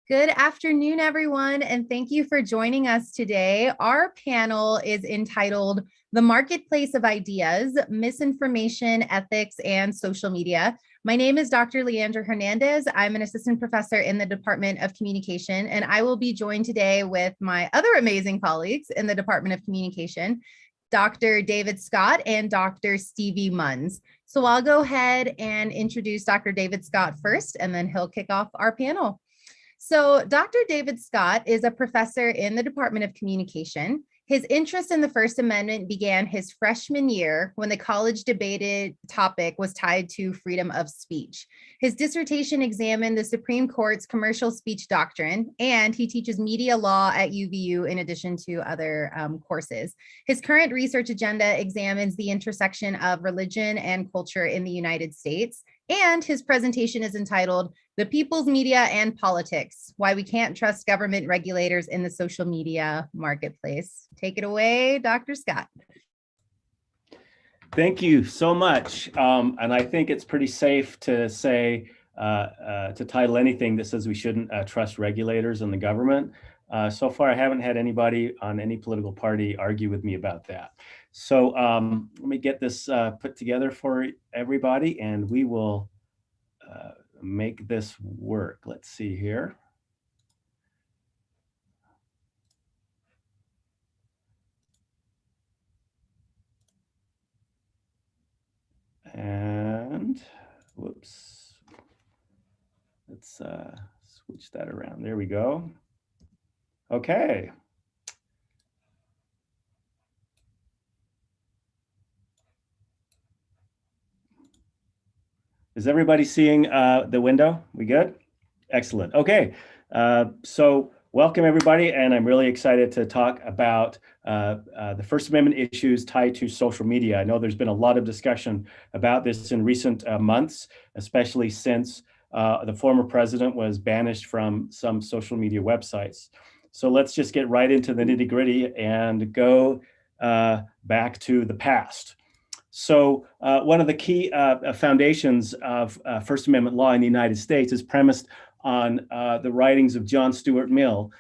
Good afternoon, everyone, and thank you for joining us today. Our panel is entitled The Marketplace of Ideas, Misinformation, Ethics, and Social Media. My name is Dr. Leandra Hernandez. I'm an assistant professor in the Department of Communication, and I will be joined today with my other amazing colleagues in the Department of Communication, Dr. David Scott and Dr. Stevie Munns. So I'll go ahead and introduce Dr. David Scott first, and then he'll kick off our panel. So Dr. David Scott is a professor in the Department of Communication. His interest in the First Amendment began his freshman year when the college debated topic was tied to freedom of speech. His dissertation examined the Supreme Court's commercial speech doctrine, and he teaches media law at UVU in addition to other courses. His current research agenda examines the intersection of religion and culture in the United States, and his presentation is entitled The People's Media and Politics, Why We Can't Trust Government Regulators in the Social Media Marketplace. Take it away, Dr. Scott. Thank you so much. And I think it's pretty safe to say, to title anything that says we shouldn't trust regulators in the government. So far, I haven't had anybody on any political party argue with me about that. So let me get this put together for everybody, and we will make this work. Let's see here. And whoops, let's switch that around. There we go. Okay. Is everybody seeing the window? We good? Excellent. Okay. So welcome everybody, and I'm really excited to talk about the First Amendment issues tied to social media. I know there's been a lot of discussion about this in recent months, especially since the former president was banished from some social media websites. So let's just get right into the nitty-gritty and go back to the past. So one of the key foundations of First Amendment law in the United States is premised on the writings of John Stuart Mill,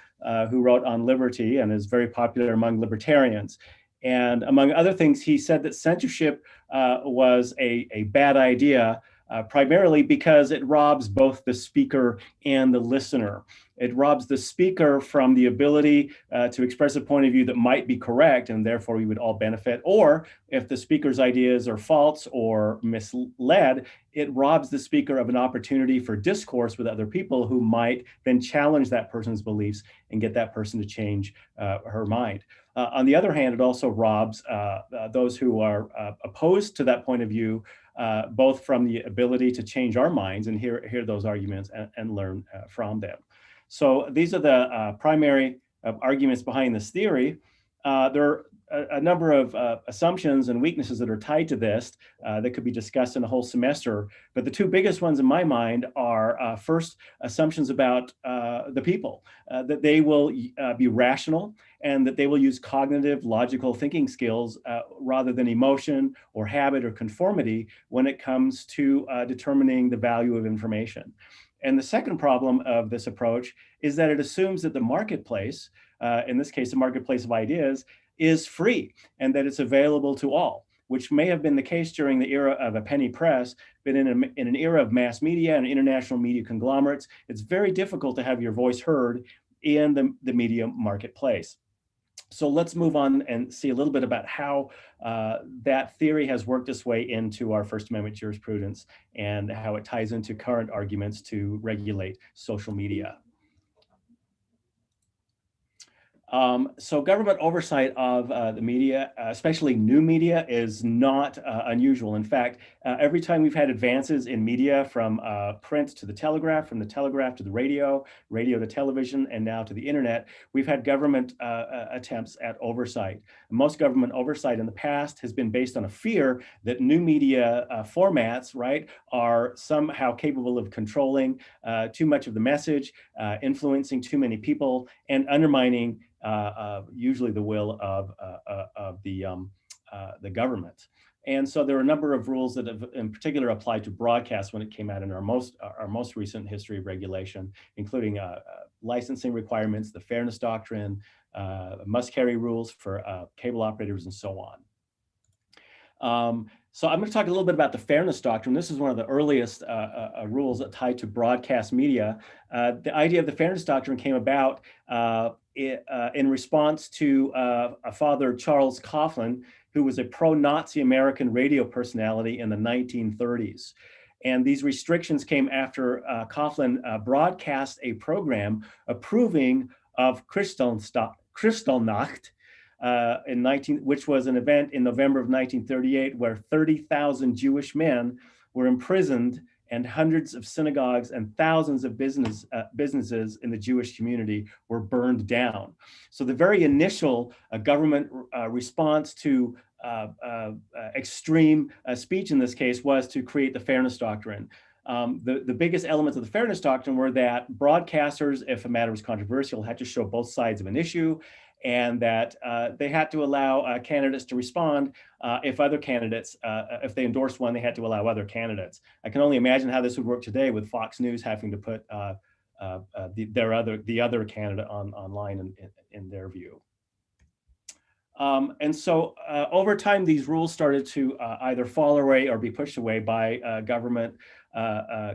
who wrote on liberty and is very popular among libertarians. And among other things, he said that censorship was a bad idea, primarily because it robs both the speaker and the listener. It robs the speaker from the ability to express a point of view that might be correct, and therefore we would all benefit. Or if the speaker's ideas are false or misled, it robs the speaker of an opportunity for discourse with other people who might then challenge that person's beliefs and get that person to change her mind. On the other hand, it also robs those who are opposed to that point of view, both from the ability to change our minds and hear those arguments and learn from them. So these are the primary arguments behind this theory. There are a number of assumptions and weaknesses that are tied to this that could be discussed in a whole semester. But the two biggest ones in my mind are first, assumptions about the people, that they will be rational and that they will use cognitive, logical thinking skills rather than emotion or habit or conformity when it comes to determining the value of information. And the second problem of this approach is that it assumes that the marketplace, in this case, the marketplace of ideas, is free and that it's available to all, which may have been the case during the era of a penny press, but in an era of mass media and international media conglomerates, it's very difficult to have your voice heard in the media marketplace. So let's move on and see a little bit about how that theory has worked its way into our First Amendment jurisprudence and how it ties into current arguments to regulate social media. So government oversight of the media, especially new media, is not unusual. In fact, every time we've had advances in media from print to the telegraph, from the telegraph to the radio, radio to television, and now to the internet, we've had government attempts at oversight. Most government oversight in the past has been based on a fear that new media formats, right, are somehow capable of controlling too much of the message, influencing too many people, and undermining usually the will of the government. And so there are a number of rules that have in particular applied to broadcast when it came out in our most recent history of regulation, including licensing requirements, the Fairness Doctrine, must-carry rules for cable operators, and so on. So I'm going to talk a little bit about the Fairness Doctrine. This is one of the earliest rules that tied to broadcast media. The idea of the Fairness Doctrine came about in response to a Father Charles Coughlin, who was a pro-Nazi American radio personality in the 1930s. And these restrictions came after Coughlin broadcast a program approving of Kristallnacht, which was an event in November of 1938 where 30,000 Jewish men were imprisoned and hundreds of synagogues and thousands of businesses in the Jewish community were burned down. So the very initial government response to extreme speech in this case was to create the Fairness Doctrine. The biggest elements of the Fairness Doctrine were that broadcasters, if a matter was controversial, had to show both sides of an issue, and that they had to allow candidates to respond if other candidates, if they endorsed one, they had to allow other candidates. I can only imagine how this would work today with Fox News having to put the other candidate online in their view. And so over time, these rules started to either fall away or be pushed away by government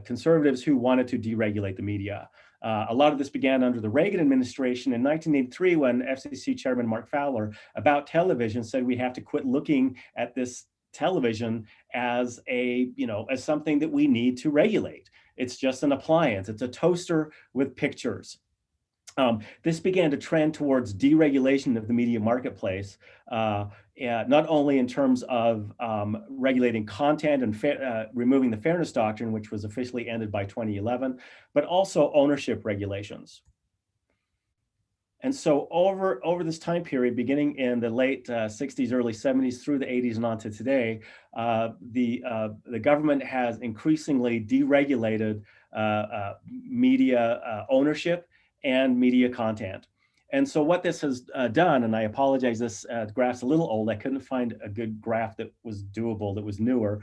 conservatives who wanted to deregulate the media. A lot of this began under the Reagan administration in 1983 when FCC Chairman Mark Fowler about television said we have to quit looking at this television as as something that we need to regulate. It's just an appliance. It's a toaster with pictures. This began to trend towards deregulation of the media marketplace, not only in terms of regulating content and removing the Fairness Doctrine, which was officially ended by 2011, but also ownership regulations. And so over this time period, beginning in the late 60s, early 70s, through the 80s and on to today, the government has increasingly deregulated media ownership and media content. And so what this has done, and I apologize, this graph's a little old. I couldn't find a good graph that was doable, that was newer,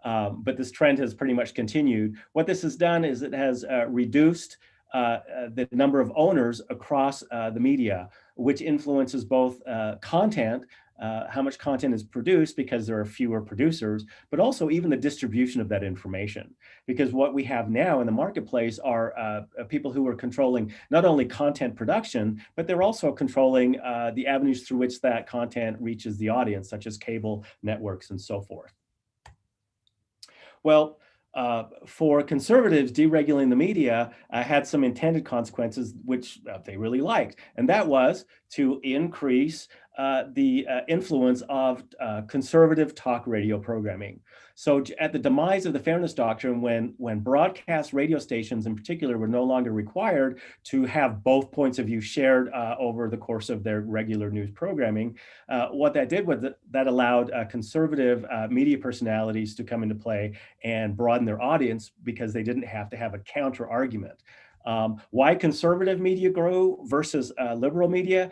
but this trend has pretty much continued. What this has done is it has reduced the number of owners across the media, which influences both content, how much content is produced because there are fewer producers, but also even the distribution of that information. Because what we have now in the marketplace are people who are controlling not only content production, but they're also controlling the avenues through which that content reaches the audience, such as cable networks and so forth. Well, for conservatives, deregulating the media had some intended consequences, which they really liked. And that was to increase the influence of conservative talk radio programming. So at the demise of the Fairness Doctrine, when broadcast radio stations in particular were no longer required to have both points of view shared over the course of their regular news programming, what that did was that allowed conservative media personalities to come into play and broaden their audience because they didn't have to have a counter argument. Why conservative media grew versus liberal media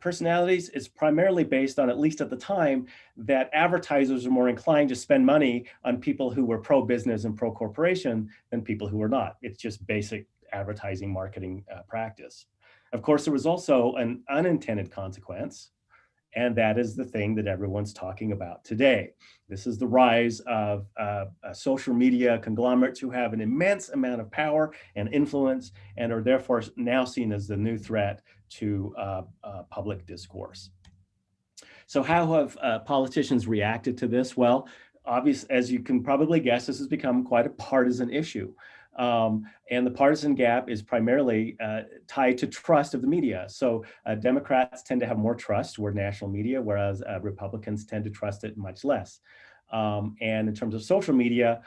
personalities is primarily based on, at least at the time, that advertisers are more inclined to spend money on people who were pro-business and pro-corporation than people who were not. It's just basic advertising marketing practice. Of course, there was also an unintended consequence, and that is the thing that everyone's talking about today. This is the rise of social media conglomerates who have an immense amount of power and influence and are therefore now seen as the new threat to public discourse. So how have politicians reacted to this? Well, obviously, as you can probably guess, this has become quite a partisan issue. And the partisan gap is primarily tied to trust of the media. So Democrats tend to have more trust toward national media, whereas Republicans tend to trust it much less. And in terms of social media,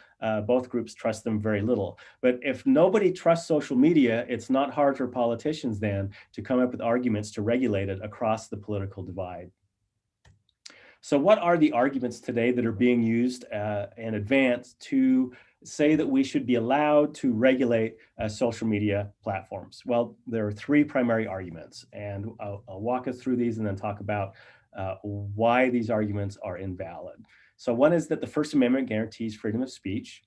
both groups trust them very little. But if nobody trusts social media, it's not hard for politicians then to come up with arguments to regulate it across the political divide. So what are the arguments today that are being used in advance to say that we should be allowed to regulate social media platforms? Well, there are three primary arguments, and I'll walk us through these and then talk about why these arguments are invalid. So one is that the First Amendment guarantees freedom of speech.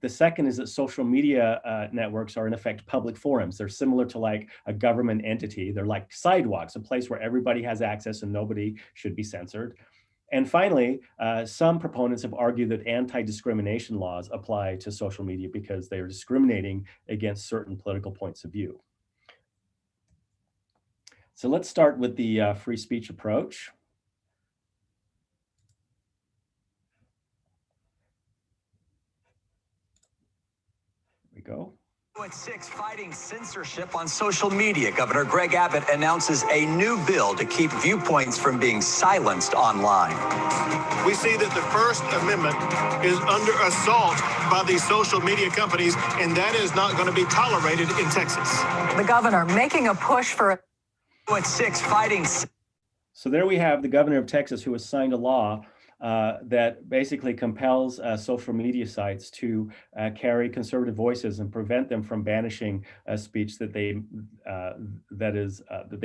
The second is that social media networks are in effect public forums. They're similar to like a government entity. They're like sidewalks, a place where everybody has access and nobody should be censored. And finally, some proponents have argued that anti-discrimination laws apply to social media because they are discriminating against certain political points of view. So let's start with the free speech approach. Here we go. At 6, fighting censorship on social media. Governor Greg Abbott announces a new bill to keep viewpoints from being silenced online. We see that the First Amendment is under assault by these social media companies, and that is not going to be tolerated in Texas. The governor making a push for At 6, fighting. So there we have the governor of Texas who has signed a law that basically compels social media sites to carry conservative voices and prevent them from banishing speech that they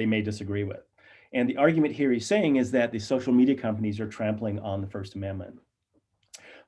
may disagree with. And the argument here he's saying is that the social media companies are trampling on the First Amendment.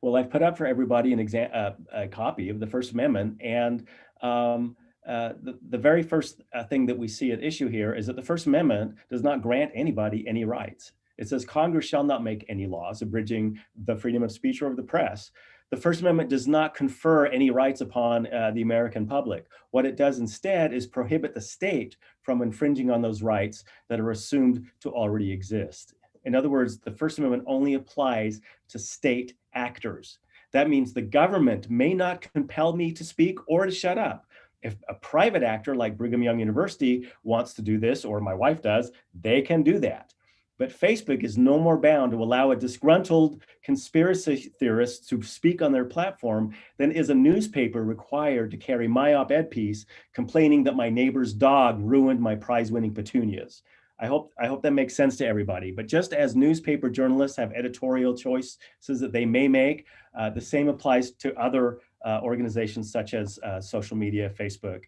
Well, I've put up for everybody a copy of the First Amendment, and the very first thing that we see at issue here is that the First Amendment does not grant anybody any rights. It says Congress shall not make any laws abridging the freedom of speech or of the press. The First Amendment does not confer any rights upon the American public. What it does instead is prohibit the state from infringing on those rights that are assumed to already exist. In other words, the First Amendment only applies to state actors. That means the government may not compel me to speak or to shut up. If a private actor like Brigham Young University wants to do this, or my wife does, they can do that. But Facebook is no more bound to allow a disgruntled conspiracy theorist to speak on their platform than is a newspaper required to carry my op-ed piece complaining that my neighbor's dog ruined my prize-winning petunias. I hope that makes sense to everybody. But just as newspaper journalists have editorial choices that they may make, the same applies to other organizations such as social media, Facebook,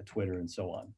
Twitter, and so on.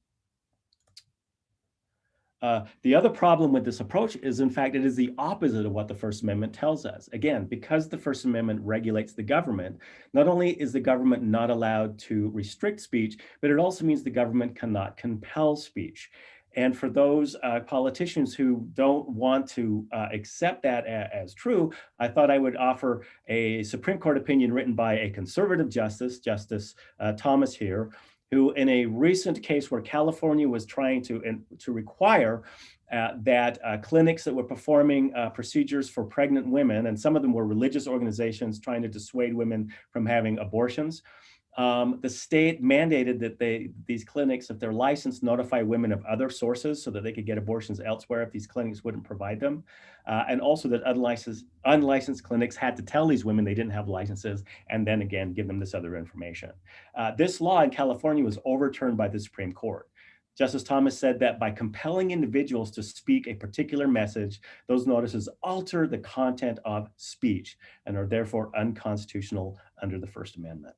The other problem with this approach is, in fact, it is the opposite of what the First Amendment tells us. Again, because the First Amendment regulates the government, not only is the government not allowed to restrict speech, but it also means the government cannot compel speech. And for those politicians who don't want to accept that as true, I thought I would offer a Supreme Court opinion written by a conservative justice, Justice Thomas here, who in a recent case where California was trying to require that clinics that were performing procedures for pregnant women, and some of them were religious organizations trying to dissuade women from having abortions, the state mandated that these clinics, if they're licensed, notify women of other sources so that they could get abortions elsewhere if these clinics wouldn't provide them. And also that unlicensed clinics had to tell these women they didn't have licenses and then again give them this other information. This law in California was overturned by the Supreme Court. Justice Thomas said that by compelling individuals to speak a particular message, those notices alter the content of speech and are therefore unconstitutional under the First Amendment.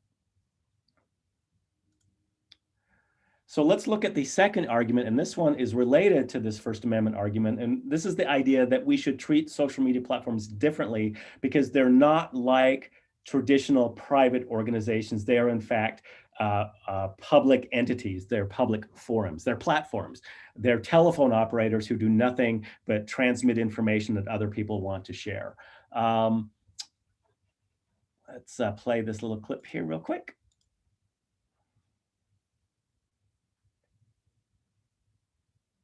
So let's look at the second argument, and this one is related to this First Amendment argument, and this is the idea that we should treat social media platforms differently because they're not like traditional private organizations. They are, in fact, public entities. They're public forums. They're platforms. They're telephone operators who do nothing but transmit information that other people want to share. Let's play this little clip here real quick.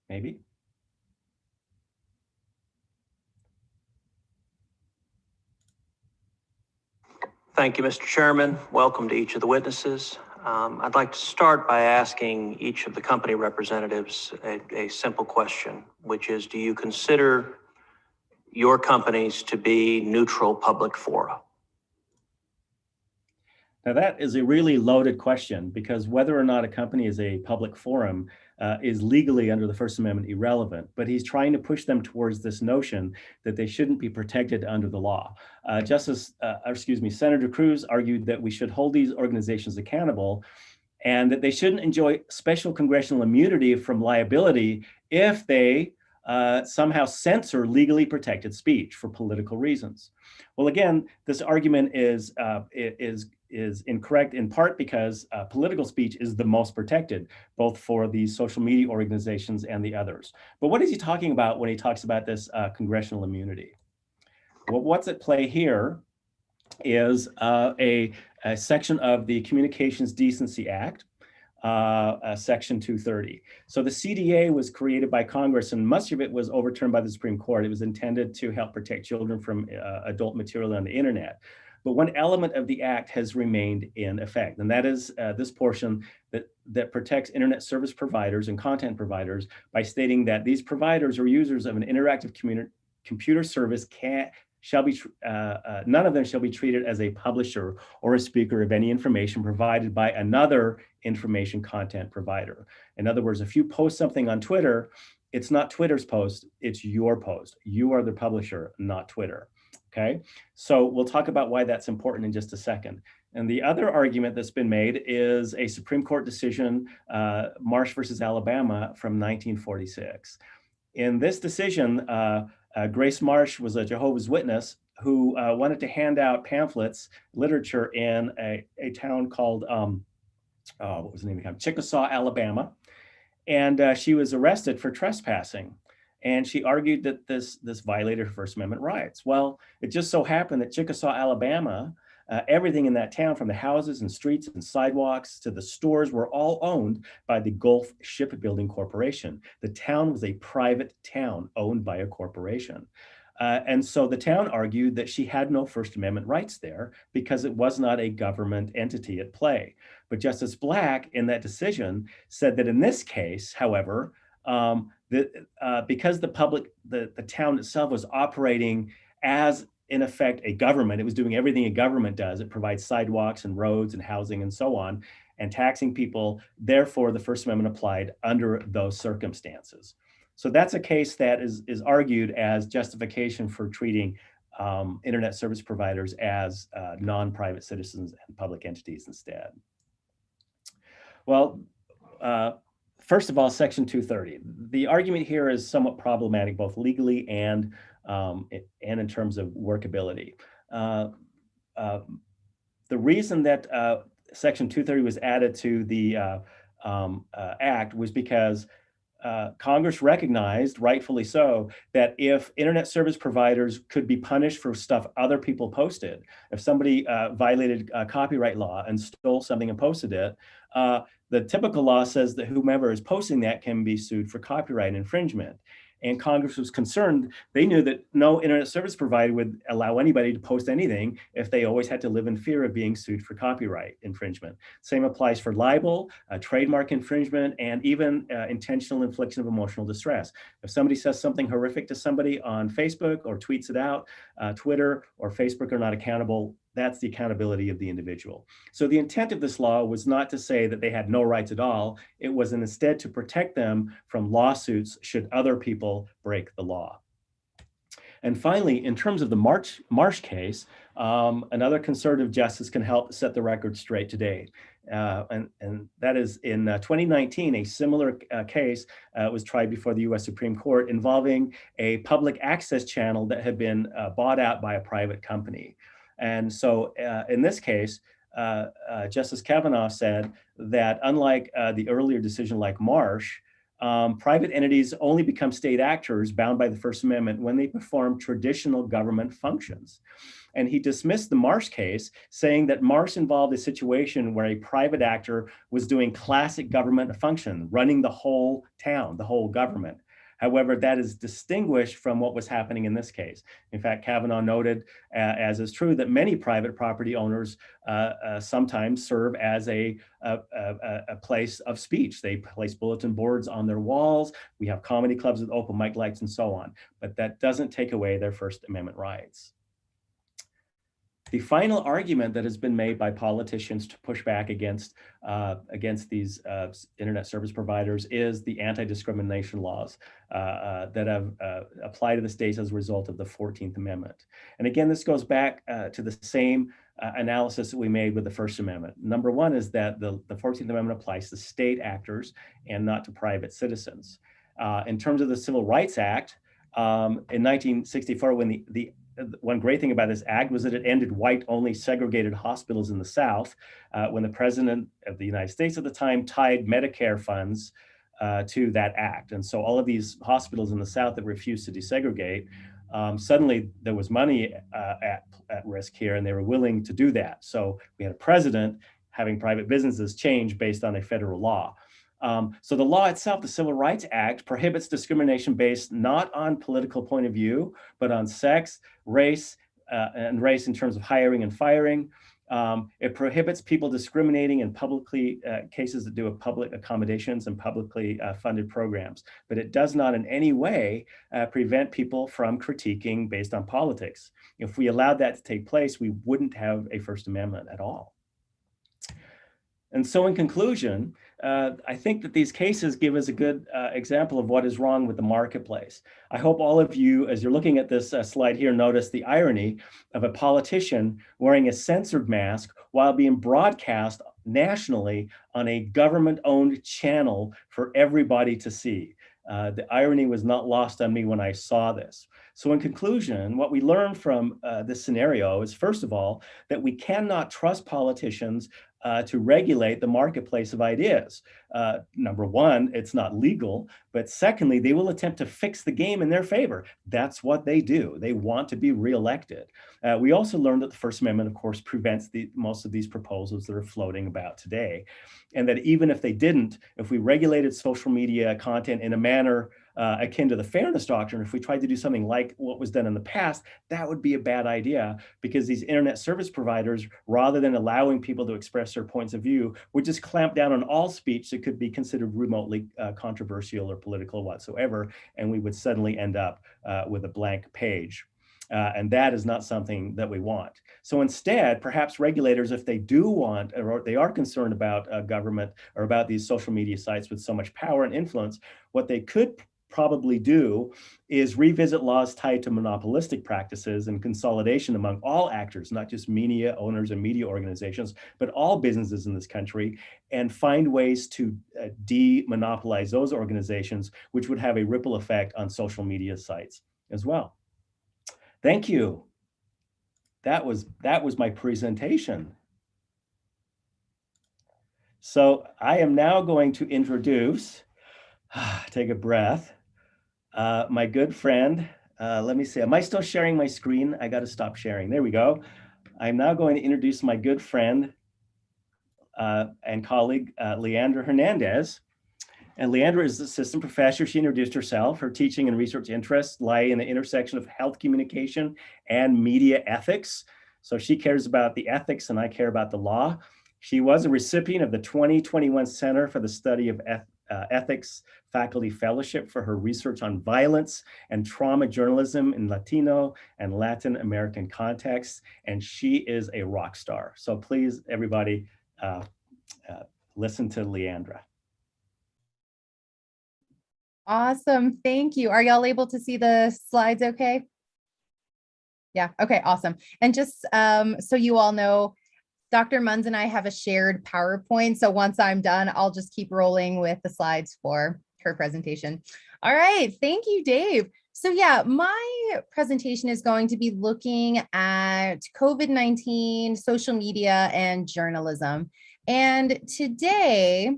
Maybe. Thank you, Mr. Chairman. Welcome to each of the witnesses. I'd like to start by asking each of the company representatives a simple question, which is, do you consider your companies to be neutral public fora? Now that is a really loaded question because whether or not a company is a public forum is legally under the First Amendment irrelevant, but he's trying to push them towards this notion that they shouldn't be protected under the law. Senator Cruz argued that we should hold these organizations accountable and that they shouldn't enjoy special congressional immunity from liability if they somehow censor legally protected speech for political reasons. Well, again, this argument is incorrect in part because political speech is the most protected, both for the social media organizations and the others. But what is he talking about when he talks about this congressional immunity? Well, what's at play here is a section of the Communications Decency Act, Section 230. So the CDA was created by Congress, and much of it was overturned by the Supreme Court. It was intended to help protect children from adult material on the internet. But one element of the act has remained in effect, and that is this portion that protects internet service providers and content providers by stating that these providers or users of an interactive computer service none of them shall be treated as a publisher or a speaker of any information provided by another information content provider. In other words, if you post something on Twitter, it's not Twitter's post, it's your post. You are the publisher, not Twitter. Okay, so we'll talk about why that's important in just a second. And the other argument that's been made is a Supreme Court decision, Marsh versus Alabama from 1946. In this decision, Grace Marsh was a Jehovah's Witness who wanted to hand out pamphlets, literature in a town called, what was the name of the town? Chickasaw, Alabama. And she was arrested for trespassing. And she argued that this violated her First Amendment rights. Well, it just so happened that Chickasaw, Alabama, everything in that town, from the houses and streets and sidewalks to the stores, were all owned by the Gulf Shipbuilding Corporation. The town was a private town owned by a corporation. And so the town argued that she had no First Amendment rights there because it was not a government entity at play. But Justice Black, in that decision, said that in this case, however, because the town itself was operating as, in effect, a government, it was doing everything a government does. It provides sidewalks and roads and housing and so on, and taxing people. Therefore, the First Amendment applied under those circumstances. So that's a case that is argued as justification for treating internet service providers as non-private citizens and public entities instead. Well, first of all, Section 230. The argument here is somewhat problematic, both legally and in terms of workability. The reason that Section 230 was added to the Act was because Congress recognized, rightfully so, that if internet service providers could be punished for stuff other people posted, if somebody violated copyright law and stole something and posted it, the typical law says that whomever is posting that can be sued for copyright infringement. And Congress was concerned. They knew that no internet service provider would allow anybody to post anything if they always had to live in fear of being sued for copyright infringement. Same applies for libel, trademark infringement, and even intentional infliction of emotional distress. If somebody says something horrific to somebody on Facebook or tweets it out, Twitter or Facebook are not accountable. That's the accountability of the individual. So the intent of this law was not to say that they had no rights at all. It was instead to protect them from lawsuits should other people break the law. And finally, in terms of the Marsh case, another conservative justice can help set the record straight today. And that is in 2019, a similar case was tried before the US Supreme Court involving a public access channel that had been bought out by a private company. And so in this case, Justice Kavanaugh said that unlike the earlier decision like Marsh, private entities only become state actors bound by the First Amendment when they perform traditional government functions. And he dismissed the Marsh case, saying that Marsh involved a situation where a private actor was doing classic government function, running the whole town, the whole government. However, that is distinguished from what was happening in this case. In fact, Kavanaugh noted, as is true, that many private property owners sometimes serve as a place of speech. They place bulletin boards on their walls. We have comedy clubs with open mic lights and so on, but that doesn't take away their First Amendment rights. The final argument that has been made by politicians to push back against these internet service providers is the anti-discrimination laws that have applied to the states as a result of the 14th Amendment. And again, this goes back to the same analysis that we made with the First Amendment. Number one is that the 14th Amendment applies to state actors and not to private citizens. In terms of the Civil Rights Act, in 1964, when the one great thing about this act was that it ended white-only segregated hospitals in the South when the president of the United States at the time tied Medicare funds to that act. And so all of these hospitals in the South that refused to desegregate, suddenly there was money at risk here, and they were willing to do that. So we had a president having private businesses change based on a federal law. So the law itself, the Civil Rights Act, prohibits discrimination based not on political point of view, but on sex, race, and race in terms of hiring and firing. It prohibits people discriminating in publicly cases that do with public accommodations and publicly funded programs, but it does not in any way prevent people from critiquing based on politics. If we allowed that to take place, we wouldn't have a First Amendment at all. And so in conclusion, I think that these cases give us a good example of what is wrong with the marketplace. I hope all of you, as you're looking at this slide here, notice the irony of a politician wearing a censored mask while being broadcast nationally on a government-owned channel for everybody to see. The irony was not lost on me when I saw this. So in conclusion, what we learn from this scenario is, first of all, that we cannot trust politicians to regulate the marketplace of ideas. Number one, it's not legal, but secondly, they will attempt to fix the game in their favor. That's what they do. They want to be reelected. We also learned that the First Amendment, of course, prevents most of these proposals that are floating about today. And that even if they didn't, if we regulated social media content in a manner akin to the Fairness Doctrine, if we tried to do something like what was done in the past, that would be a bad idea, because these internet service providers, rather than allowing people to express their points of view, would just clamp down on all speech that could be considered remotely controversial or political whatsoever, and we would suddenly end up with a blank page. And that is not something that we want. So instead, perhaps regulators, if they do want, or they are concerned about government or about these social media sites with so much power and influence, what they could probably do is revisit laws tied to monopolistic practices and consolidation among all actors, not just media owners and media organizations, but all businesses in this country, and find ways to demonopolize those organizations, which would have a ripple effect on social media sites as well. Thank you. That was my presentation. So I am now going to introduce, take a breath, my good friend. Let me see, am I still sharing my screen? I got to stop sharing. There we go. I'm now going to introduce my good friend and colleague, Leandra Hernandez. And Leandra is an assistant professor. She introduced herself. Her teaching and research interests lie in the intersection of health communication and media ethics. So she cares about the ethics and I care about the law. She was a recipient of the 2021 Center for the Study of Ethics Faculty Fellowship for her research on violence and trauma journalism in Latino and Latin American contexts. And she is a rock star. So please, everybody, listen to Leandra. Awesome. Thank you. Are y'all able to see the slides okay? Yeah. Okay. Awesome. And just so you all know, Dr. Munns and I have a shared PowerPoint. So once I'm done, I'll just keep rolling with the slides for her presentation. All right. Thank you, Dave. So yeah, my presentation is going to be looking at COVID-19, social media, and journalism. And today,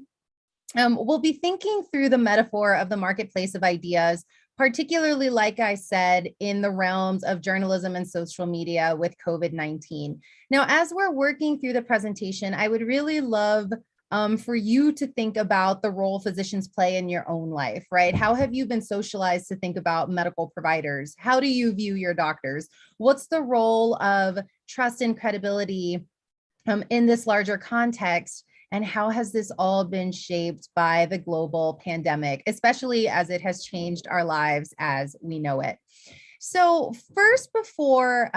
we'll be thinking through the metaphor of the marketplace of ideas, particularly, like I said, in the realms of journalism and social media with COVID-19. Now, as we're working through the presentation, I would really love for you to think about the role physicians play in your own life, right? How have you been socialized to think about medical providers? How do you view your doctors? What's the role of trust and credibility in this larger context? And how has this all been shaped by the global pandemic, especially as it has changed our lives as we know it? So first, before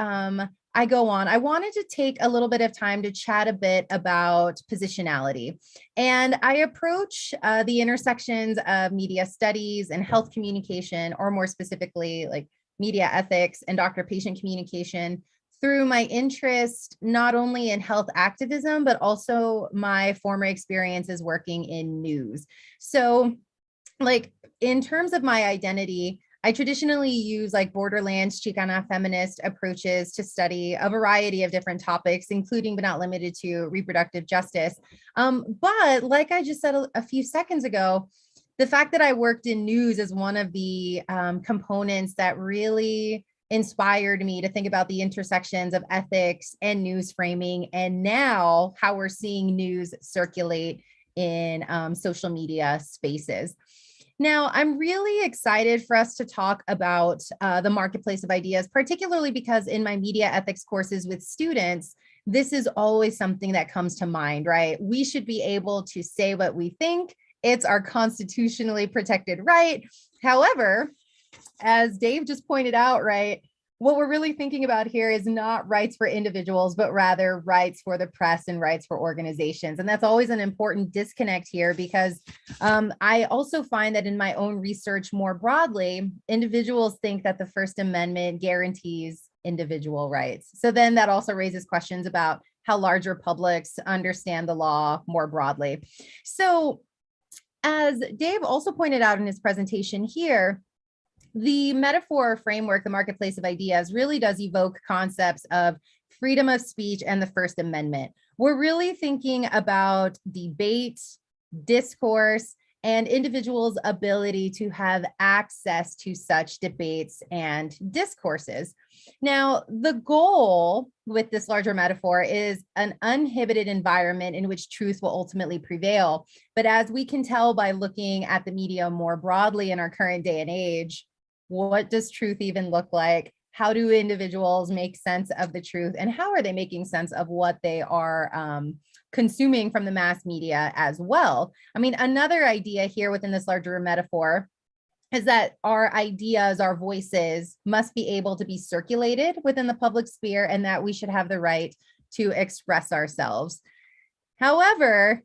I go on, I wanted to take a little bit of time to chat a bit about positionality. And I approach the intersections of media studies and health communication, or more specifically, like media ethics and doctor-patient communication, through my interest not only in health activism, but also my former experiences working in news. So, like, in terms of my identity, I traditionally use like Borderlands, Chicana feminist approaches to study a variety of different topics, including but not limited to reproductive justice. But like I just said a few seconds ago, the fact that I worked in news is one of the components that really inspired me to think about the intersections of ethics and news framing, and now how we're seeing news circulate in social media spaces. Now, I'm really excited for us to talk about the marketplace of ideas, particularly because in my media ethics courses with students, this is always something that comes to mind, right? We should be able to say what we think. It's our constitutionally protected right. However, as Dave just pointed out, right, what we're really thinking about here is not rights for individuals, but rather rights for the press and rights for organizations. And that's always an important disconnect here, because I also find that in my own research more broadly, individuals think that the First Amendment guarantees individual rights. So then that also raises questions about how larger publics understand the law more broadly. So as Dave also pointed out in his presentation here, the metaphor framework, the marketplace of ideas, really does evoke concepts of freedom of speech and the First Amendment. We're really thinking about debate, discourse, and individuals' ability to have access to such debates and discourses. Now, the goal with this larger metaphor is an uninhibited environment in which truth will ultimately prevail. But as we can tell by looking at the media more broadly in our current day and age, what does truth even look like? How do individuals make sense of the truth? And how are they making sense of what they are consuming from the mass media as well? I mean, another idea here within this larger metaphor is that our ideas, our voices must be able to be circulated within the public sphere, and that we should have the right to express ourselves. However,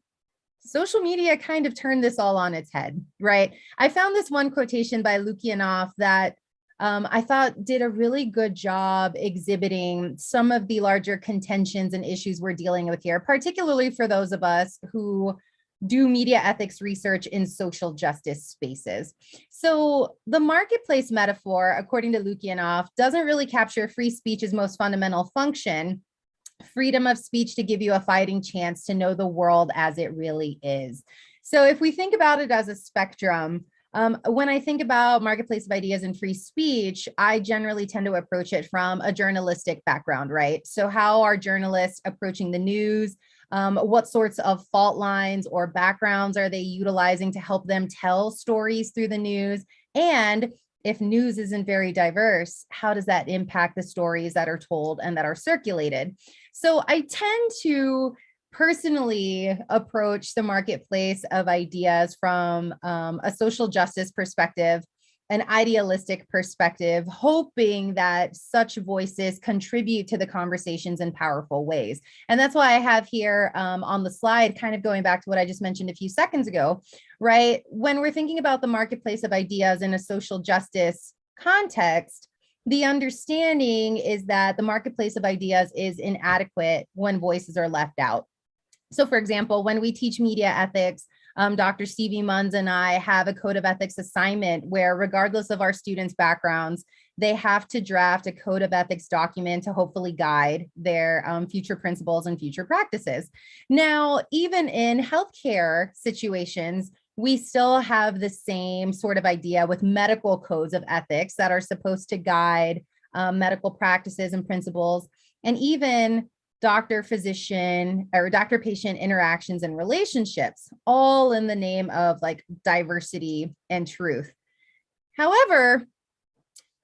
social media kind of turned this all on its head, right? I found this one quotation by Lukianoff that I thought did a really good job exhibiting some of the larger contentions and issues we're dealing with here, particularly for those of us who do media ethics research in social justice spaces. So the marketplace metaphor, according to Lukianoff, doesn't really capture free speech's most fundamental function, freedom of speech to give you a fighting chance to know the world as it really is. So if we think about it as a spectrum, when I think about marketplace of ideas and free speech, I generally tend to approach it from a journalistic background, right? So how are journalists approaching the news? What sorts of fault lines or backgrounds are they utilizing to help them tell stories through the news? And if news isn't very diverse, how does that impact the stories that are told and that are circulated? So I tend to personally approach the marketplace of ideas from a social justice perspective, an idealistic perspective, hoping that such voices contribute to the conversations in powerful ways. And that's why I have here on the slide, kind of going back to what I just mentioned a few seconds ago, right? When we're thinking about the marketplace of ideas in a social justice context, the understanding is that the marketplace of ideas is inadequate when voices are left out. So for example, when we teach media ethics, Dr. Stevie Munns and I have a code of ethics assignment where, regardless of our students' backgrounds, they have to draft a code of ethics document to hopefully guide their future principles and future practices. Now, even in healthcare situations, we still have the same sort of idea with medical codes of ethics that are supposed to guide medical practices and principles, and even doctor-physician or doctor-patient interactions and relationships, all in the name of like diversity and truth. However,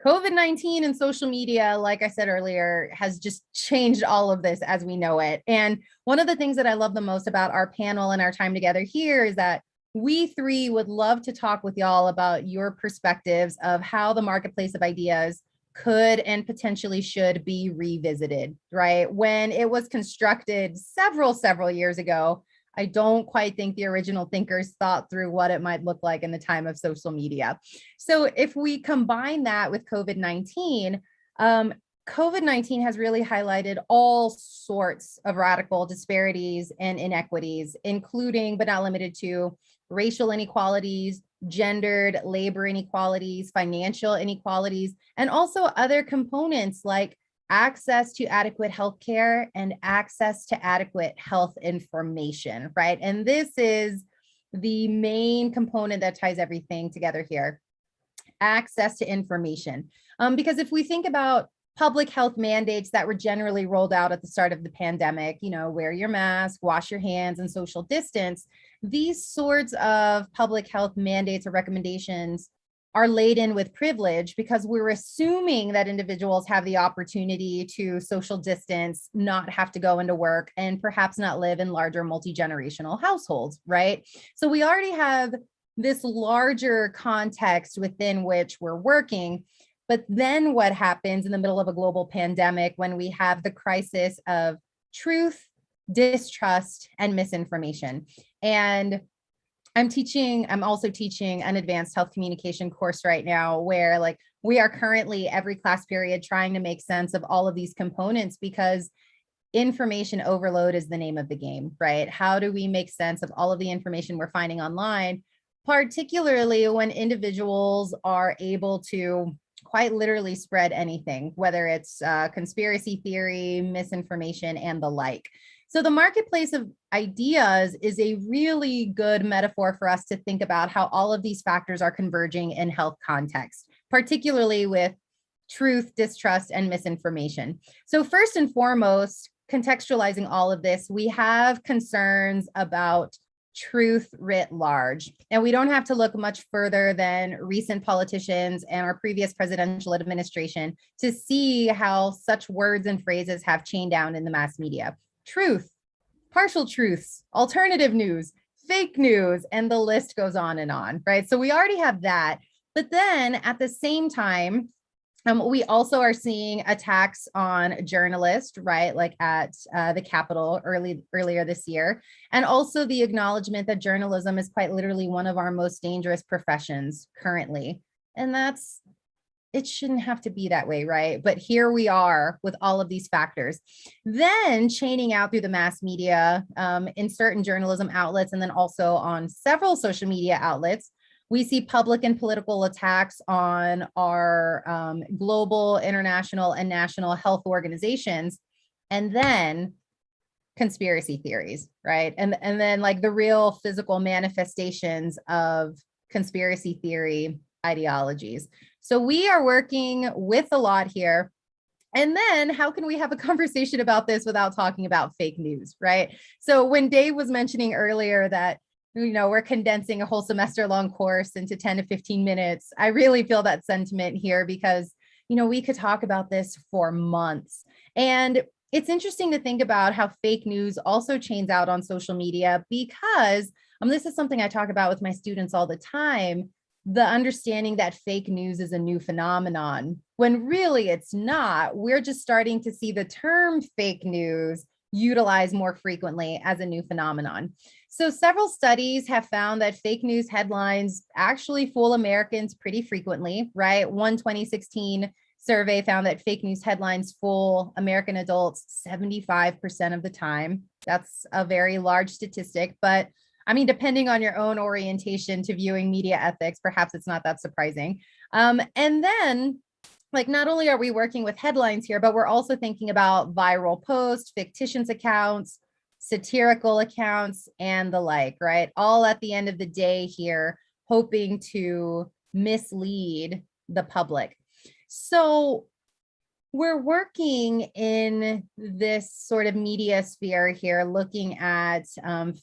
COVID-19 and social media, like I said earlier, has just changed all of this as we know it. And one of the things that I love the most about our panel and our time together here is that we three would love to talk with y'all about your perspectives of how the marketplace of ideas could and potentially should be revisited, right? When it was constructed several years ago, I don't quite think the original thinkers thought through what it might look like in the time of social media. So if we combine that with COVID-19, COVID-19 has really highlighted all sorts of radical disparities and inequities, including but not limited to racial inequalities, gendered labor inequalities, financial inequalities, and also other components like access to adequate health care and access to adequate health information, right? And this is the main component that ties everything together here, access to information. Because if we think about public health mandates that were generally rolled out at the start of the pandemic, wear your mask, wash your hands, and social distance, these sorts of public health mandates or recommendations are laden with privilege because we're assuming that individuals have the opportunity to social distance, not have to go into work, and perhaps not live in larger multi-generational households, right? So we already have this larger context within which we're working. But then what happens in the middle of a global pandemic when we have the crisis of truth, distrust, and misinformation? And I'm also teaching an advanced health communication course right now where we are currently every class period trying to make sense of all of these components because information overload is the name of the game, right? How do we make sense of all of the information we're finding online, particularly when individuals are able to quite literally spread anything, whether it's conspiracy theory, misinformation, and the like. So the marketplace of ideas is a really good metaphor for us to think about how all of these factors are converging in health context, particularly with truth, distrust, and misinformation. So first and foremost, contextualizing all of this, we have concerns about truth writ large. And we don't have to look much further than recent politicians and our previous presidential administration to see how such words and phrases have chained down in the mass media. Truth, partial truths, alternative news, fake news, and the list goes on, right? So we already have that. But then at the same time, we also are seeing attacks on journalists, right? Like at the Capitol earlier this year. And also the acknowledgement that journalism is quite literally one of our most dangerous professions currently. And it shouldn't have to be that way, right? But here we are with all of these factors. Then chaining out through the mass media in certain journalism outlets, and then also on several social media outlets, we see public and political attacks on our global, international, and national health organizations, and then conspiracy theories, right? And then the real physical manifestations of conspiracy theory ideologies. So we are working with a lot here. And then how can we have a conversation about this without talking about fake news, right? So when Dave was mentioning earlier that we're condensing a whole semester long course into 10 to 15 minutes. I really feel that sentiment here because, we could talk about this for months. And it's interesting to think about how fake news also chains out on social media because this is something I talk about with my students all the time, the understanding that fake news is a new phenomenon, when really it's not. We're just starting to see the term fake news utilized more frequently as a new phenomenon. So several studies have found that fake news headlines actually fool Americans pretty frequently, right? One 2016 survey found that fake news headlines fool American adults 75% of the time. That's a very large statistic, but depending on your own orientation to viewing media ethics, perhaps it's not that surprising. And then not only are we working with headlines here, but we're also thinking about viral posts, fictitious accounts, satirical accounts, and the like, right? All at the end of the day here, hoping to mislead the public. So we're working in this sort of media sphere here, looking at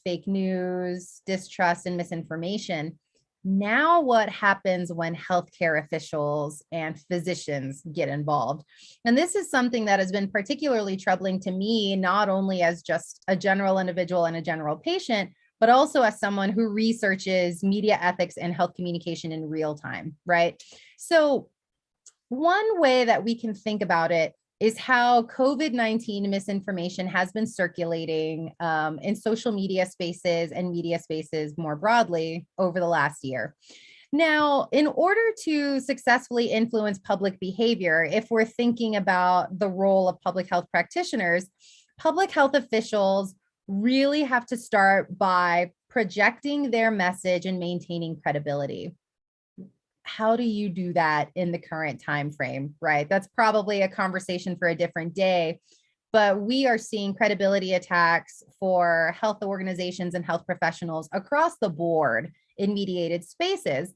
fake news, distrust, and misinformation. Now, what happens when healthcare officials and physicians get involved? And this is something that has been particularly troubling to me, not only as just a general individual and a general patient, but also as someone who researches media ethics and health communication in real time, right? So one way that we can think about it is how COVID-19 misinformation has been circulating in social media spaces and media spaces more broadly over the last year. Now, in order to successfully influence public behavior, if we're thinking about the role of public health practitioners, public health officials really have to start by projecting their message and maintaining credibility. How do you do that in the current time frame, right? That's probably a conversation for a different day, but we are seeing credibility attacks for health organizations and health professionals across the board in mediated spaces.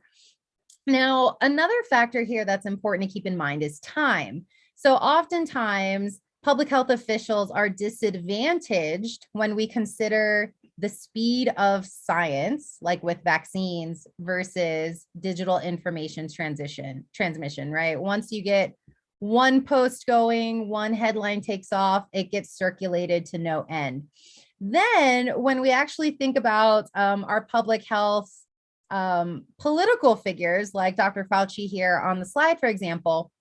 Now, another factor here that's important to keep in mind is time. So oftentimes, public health officials are disadvantaged when we consider the speed of science, like with vaccines, versus digital information transmission, right? Once you get one post going, one headline takes off, it gets circulated to no end. Then when we actually think about our public health political figures like Dr. Fauci here on the slide, for example,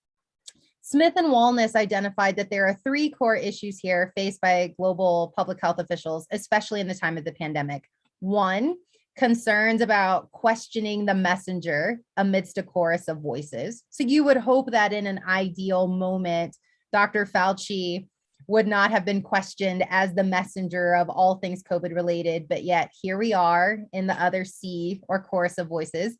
Smith and Walnes identified that there are three core issues here faced by global public health officials, especially in the time of the pandemic. One, concerns about questioning the messenger amidst a chorus of voices. So you would hope that in an ideal moment, Dr. Fauci would not have been questioned as the messenger of all things COVID related, but yet here we are in the other C or chorus of voices.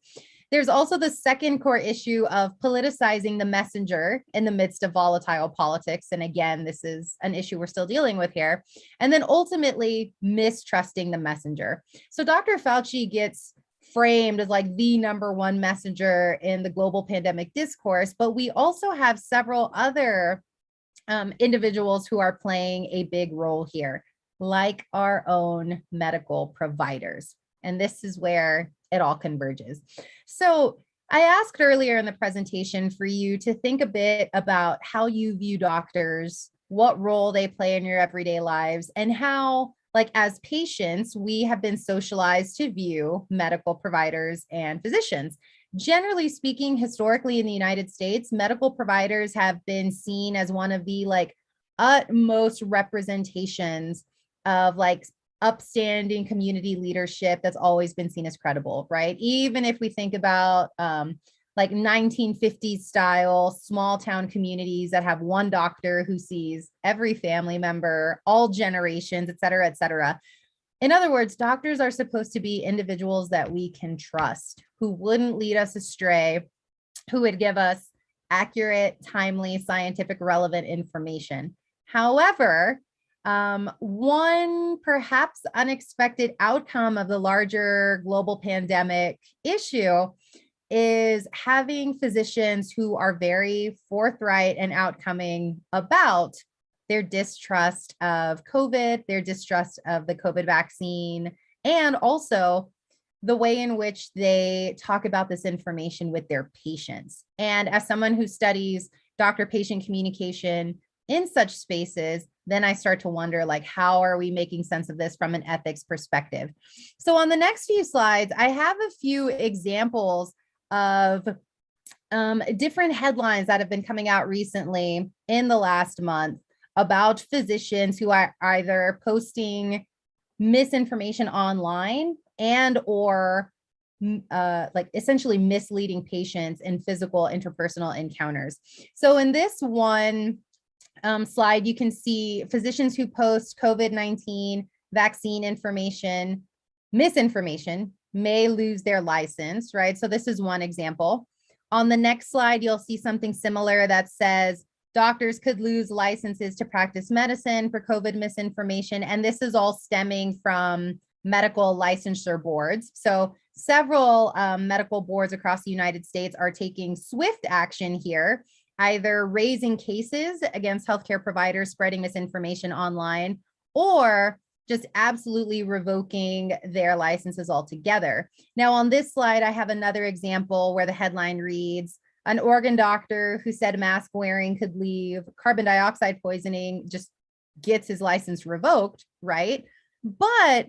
There's also the second core issue of politicizing the messenger in the midst of volatile politics. And again, this is an issue we're still dealing with here. And then ultimately mistrusting the messenger. So Dr. Fauci gets framed as like the number one messenger in the global pandemic discourse, but we also have several other individuals who are playing a big role here, like our own medical providers. And this is where it all converges. So I asked earlier in the presentation for you to think a bit about how you view doctors, what role they play in your everyday lives, and how, like as patients, we have been socialized to view medical providers and physicians. Generally speaking, historically in the United States, medical providers have been seen as one of the like utmost representations of like upstanding community leadership that's always been seen as credible, right? Even if we think about like 1950s style small town communities that have one doctor who sees every family member, all generations, et cetera, et cetera. In other words, doctors are supposed to be individuals that we can trust, who wouldn't lead us astray, who would give us accurate, timely, scientific, relevant information. However, one perhaps unexpected outcome of the larger global pandemic issue is having physicians who are very forthright and outcoming about their distrust of COVID, their distrust of the COVID vaccine, and also the way in which they talk about this information with their patients. And as someone who studies doctor-patient communication in such spaces, then I start to wonder, like, how are we making sense of this from an ethics perspective? So on the next few slides, I have a few examples of different headlines that have been coming out recently in the last month about physicians who are either posting misinformation online and or like essentially misleading patients in physical interpersonal encounters. So in this one slide, you can see physicians who post COVID-19 vaccine information, misinformation, may lose their license, right? So this is one example. On the next slide, you'll see something similar that says doctors could lose licenses to practice medicine for COVID misinformation. And this is all stemming from medical licensure boards. So several medical boards across the United States are taking swift action here, either raising cases against healthcare providers spreading misinformation online, or just absolutely revoking their licenses altogether. Now on this slide, I have another example where the headline reads, an Oregon doctor who said mask wearing could leave carbon dioxide poisoning just gets his license revoked, right? But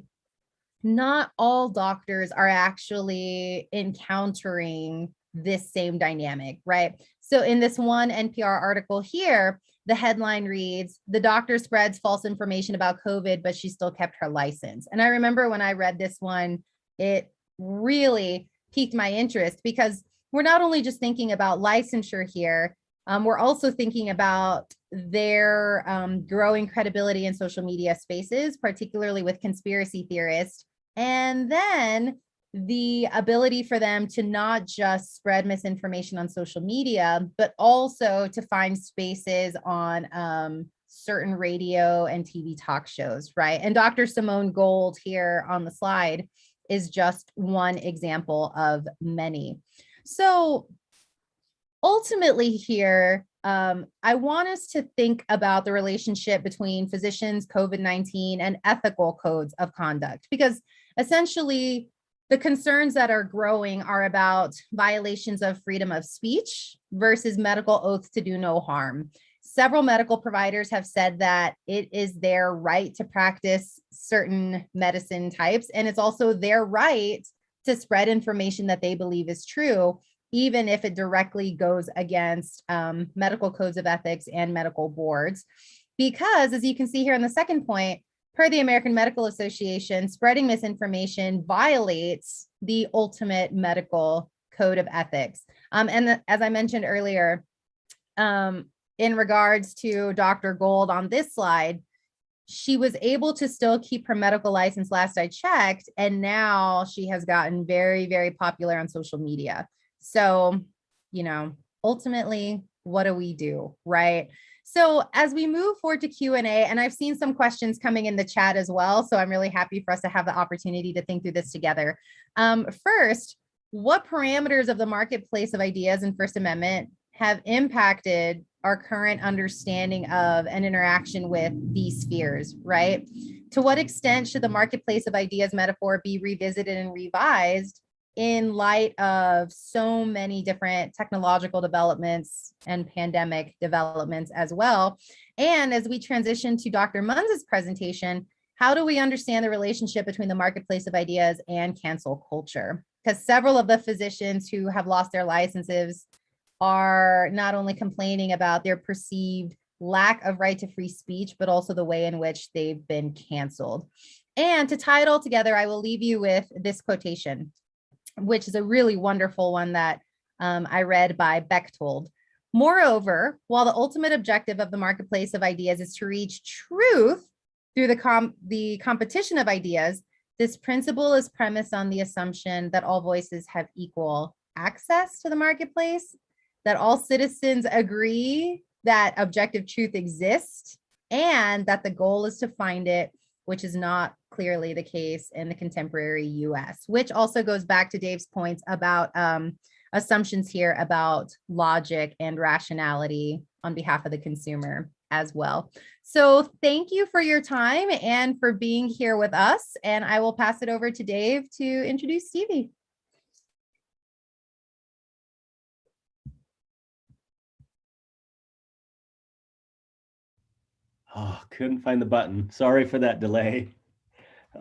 not all doctors are actually encountering this same dynamic, right? So in this one NPR article here, the headline reads, the doctor spreads false information about COVID, but she still kept her license. And I remember when I read this one, it really piqued my interest because we're not only just thinking about licensure here, we're also thinking about their growing credibility in social media spaces, particularly with conspiracy theorists. And then the ability for them to not just spread misinformation on social media, but also to find spaces on certain radio and TV talk shows, right? And Dr. Simone Gold here on the slide is just one example of many. So ultimately here, I want us to think about the relationship between physicians, COVID-19, and ethical codes of conduct, because essentially the concerns that are growing are about violations of freedom of speech versus medical oaths to do no harm. Several medical providers have said that it is their right to practice certain medicine types, and it's also their right to spread information that they believe is true, even if it directly goes against medical codes of ethics and medical boards. Because as you can see here in the second point, per the American Medical Association, spreading misinformation violates the ultimate medical code of ethics. As I mentioned earlier, in regards to Dr. Gold on this slide, she was able to still keep her medical license last I checked, and now she has gotten very, very popular on social media. So, ultimately, what do we do, right? So as we move forward to Q&A, and I've seen some questions coming in the chat as well, so I'm really happy for us to have the opportunity to think through this together. First, what parameters of the marketplace of ideas and First Amendment have impacted our current understanding of and interaction with these spheres, right? To what extent should the marketplace of ideas metaphor be revisited and revised in light of so many different technological developments and pandemic developments as well? And as we transition to Dr. Munz's presentation, how do we understand the relationship between the marketplace of ideas and cancel culture? Because several of the physicians who have lost their licenses are not only complaining about their perceived lack of right to free speech, but also the way in which they've been canceled. And to tie it all together, I will leave you with this quotation, which is a really wonderful one that I read by Bechtold. Moreover, while the ultimate objective of the marketplace of ideas is to reach truth through the competition of ideas, this principle is premised on the assumption that all voices have equal access to the marketplace, that all citizens agree that objective truth exists, and that the goal is to find it, which is not clearly the case in the contemporary US, which also goes back to Dave's points about assumptions here about logic and rationality on behalf of the consumer as well. So thank you for your time and for being here with us. And I will pass it over to Dave to introduce Stevie. Oh, couldn't find the button. Sorry for that delay.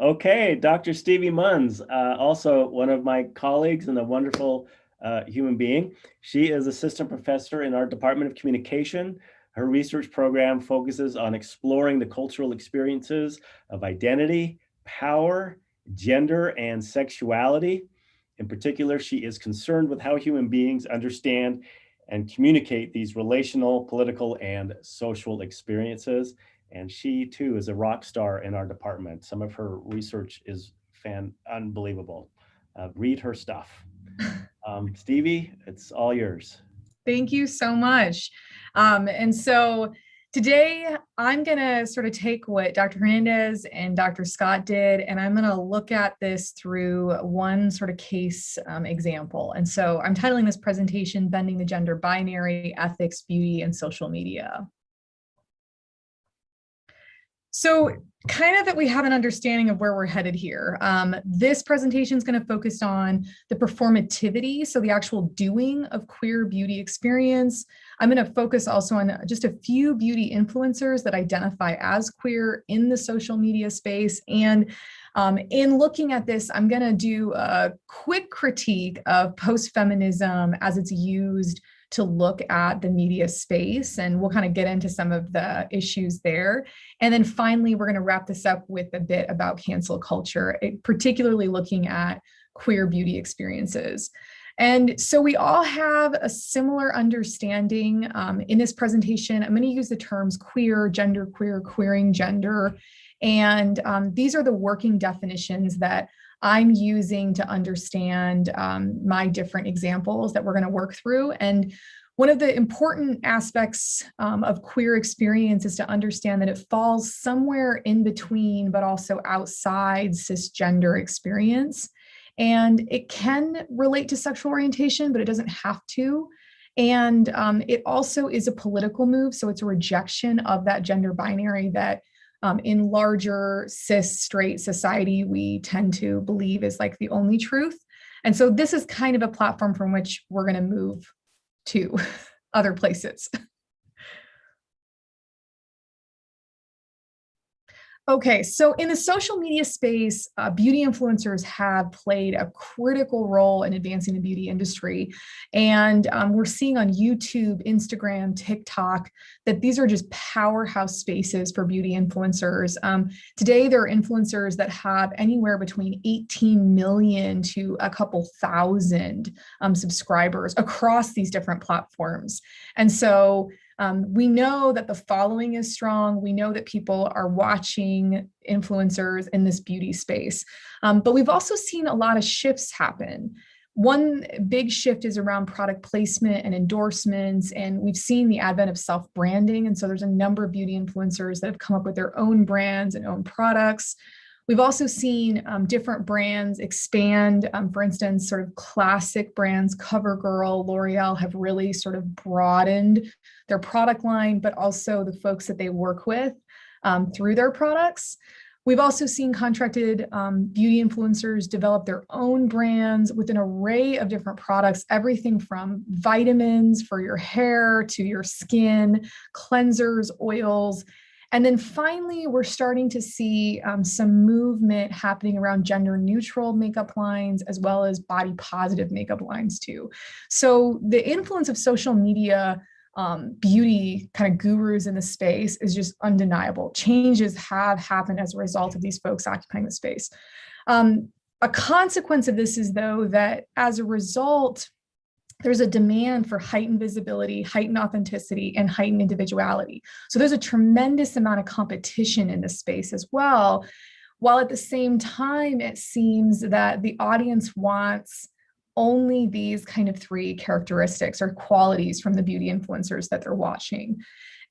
Okay, Dr. Stevie Munz, also one of my colleagues and a wonderful human being. She is assistant professor in our Department of Communication. Her research program focuses on exploring the cultural experiences of identity, power, gender, and sexuality. In particular, she is concerned with how human beings understand and communicate these relational, political, and social experiences. And she too is a rock star in our department. Some of her research is unbelievable. Read her stuff. Stevie, it's all yours. Thank you so much. And so today I'm gonna sort of take what Dr. Hernandez and Dr. Scott did, and I'm gonna look at this through one sort of case example. And so I'm titling this presentation, Bending the Gender Binary, Ethics, Beauty, and Social Media. So kind of that we have an understanding of where we're headed here. This presentation is going to focus on the performativity, so the actual doing of queer beauty experience. I'm going to focus also on just a few beauty influencers that identify as queer in the social media space. And in looking at this, I'm going to do a quick critique of post-feminism as it's used to look at the media space, and we'll kind of get into some of the issues there. And then finally, we're going to wrap this up with a bit about cancel culture, particularly looking at queer beauty experiences. And so we all have a similar understanding in this presentation. I'm going to use the terms queer, genderqueer, queering gender. And these are the working definitions that I'm using to understand my different examples that we're going to work through. And one of the important aspects of queer experience is to understand that it falls somewhere in between, but also outside cisgender experience. And it can relate to sexual orientation, but it doesn't have to. And it also is a political move. So it's a rejection of that gender binary that in larger cis straight society, we tend to believe is like the only truth. And so this is kind of a platform from which we're going to move to other places. Okay, so in the social media space, beauty influencers have played a critical role in advancing the beauty industry. And we're seeing on YouTube, Instagram, TikTok, that these are just powerhouse spaces for beauty influencers. Today, there are influencers that have anywhere between 18 million to a couple thousand subscribers across these different platforms. And so we know that the following is strong. We know that people are watching influencers in this beauty space. But we've also seen a lot of shifts happen. One big shift is around product placement and endorsements, and we've seen the advent of self-branding. And so there's a number of beauty influencers that have come up with their own brands and own products. We've also seen different brands expand. For instance, sort of classic brands, CoverGirl, L'Oreal have really sort of broadened their product line, but also the folks that they work with through their products. We've also seen contracted beauty influencers develop their own brands with an array of different products, everything from vitamins for your hair to your skin, cleansers, oils. And then finally, we're starting to see some movement happening around gender neutral makeup lines, as well as body positive makeup lines too. So the influence of social media beauty kind of gurus in the space is just undeniable. Changes have happened as a result of these folks occupying the space. A consequence of this is, though, that as a result, there's a demand for heightened visibility, heightened authenticity, and heightened individuality. So there's a tremendous amount of competition in this space as well, while at the same time, it seems that the audience wants only these kind of three characteristics or qualities from the beauty influencers that they're watching.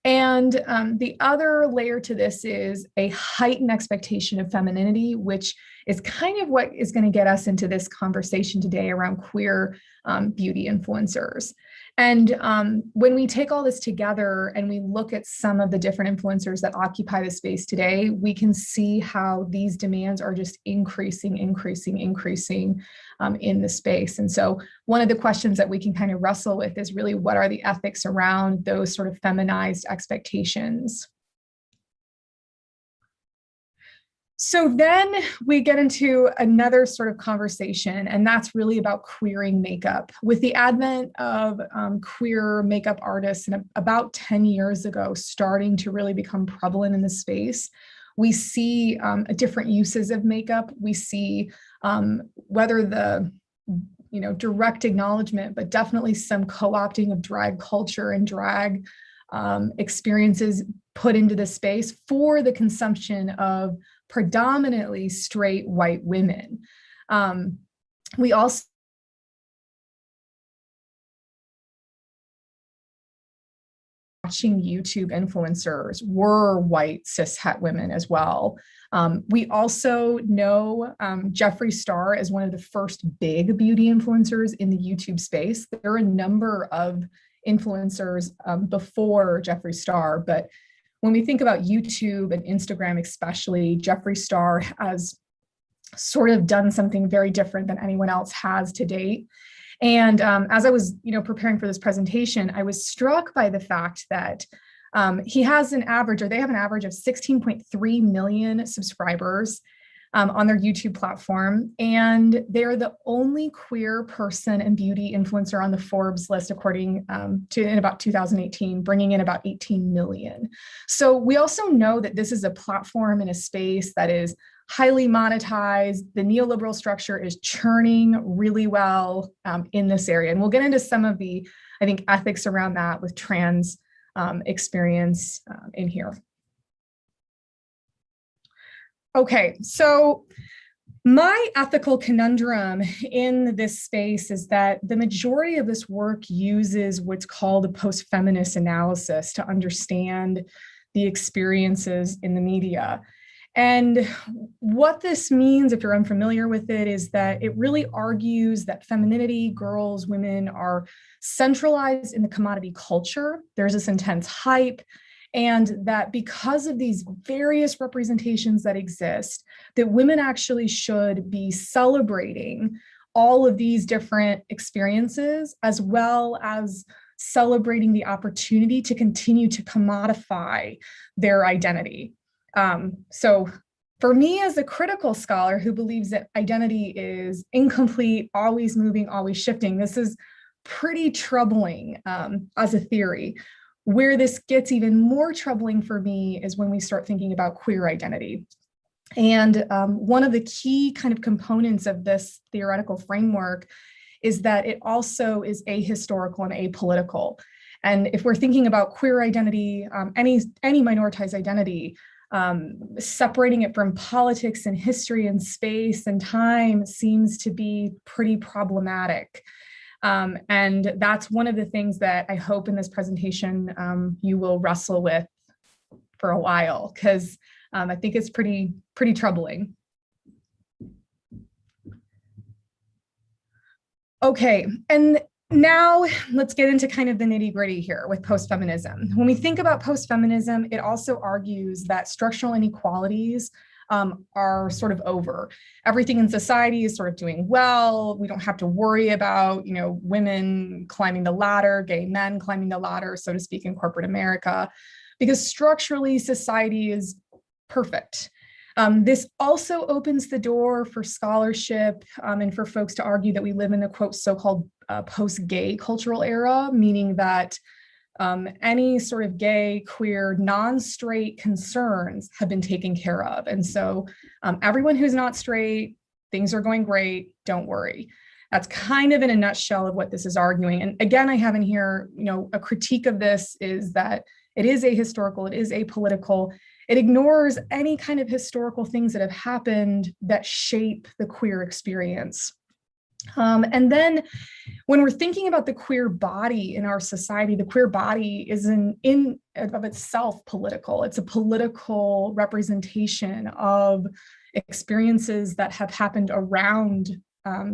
And the other layer to this is a heightened expectation of femininity, which is kind of what is going to get us into this conversation today around queer beauty influencers. And when we take all this together and we look at some of the different influencers that occupy the space today, we can see how these demands are just increasing in the space. And so one of the questions that we can kind of wrestle with is really, what are the ethics around those sort of feminized expectations? So then we get into another sort of conversation, and that's really about queering makeup. With the advent of queer makeup artists about 10 years ago starting to really become prevalent in the space, we see different uses of makeup. We see whether the direct acknowledgement, but definitely some co-opting of drag culture and drag experiences put into the space for the consumption of predominantly straight white women. We also watching YouTube influencers were white cishet women as well. We also know Jeffree Star as one of the first big beauty influencers in the YouTube space. There are a number of influencers before Jeffree Star, but when we think about YouTube and Instagram especially, Jeffree Star has sort of done something very different than anyone else has to date. And as I was, preparing for this presentation, I was struck by the fact that he has an average, or they have an average of 16.3 million subscribers on their YouTube platform. And they're the only queer person and beauty influencer on the Forbes list, according to in about 2018, bringing in about 18 million. So we also know that this is a platform in a space that is highly monetized. The neoliberal structure is churning really well in this area. And we'll get into some of the, I think, ethics around that with trans experience in here. Okay, so My ethical conundrum in this space is that the majority of this work uses what's called a post-feminist analysis to understand the experiences in the media. And what this means, if you're unfamiliar with it, is that it really argues that femininity, girls, women are centralized in the commodity culture. There's this intense hype. And that because of these various representations that exist, that women actually should be celebrating all of these different experiences, as well as celebrating the opportunity to continue to commodify their identity. So for me, as a critical scholar who believes that identity is incomplete, always moving, always shifting, this is pretty troubling as a theory. Where this gets even more troubling for me is when we start thinking about queer identity. And one of the key kind of components of this theoretical framework is that it also is ahistorical and apolitical. And if we're thinking about queer identity, any minoritized identity, separating it from politics and history and space and time seems to be pretty problematic. And that's one of the things that I hope in this presentation you will wrestle with for a while, because I think it's pretty troubling. Okay, and now let's get into kind of the nitty-gritty here with post-feminism. When we think about post-feminism, it also argues that structural inequalities are sort of over. Everything in society is sort of doing well. We don't have to worry about, women climbing the ladder, gay men climbing the ladder, so to speak, in corporate America, because structurally society is perfect. This also opens the door for scholarship and for folks to argue that we live in the, quote, so-called post-gay cultural era, meaning that any sort of gay, queer, non-straight concerns have been taken care of. And so everyone who's not straight, things are going great, don't worry. That's kind of in a nutshell of what this is arguing. And again, I have in here, a critique of this is that it is ahistorical, it is apolitical. It ignores any kind of historical things that have happened that shape the queer experience. And then when we're thinking about the queer body in our society, the queer body is in of itself political. It's a political representation of experiences that have happened around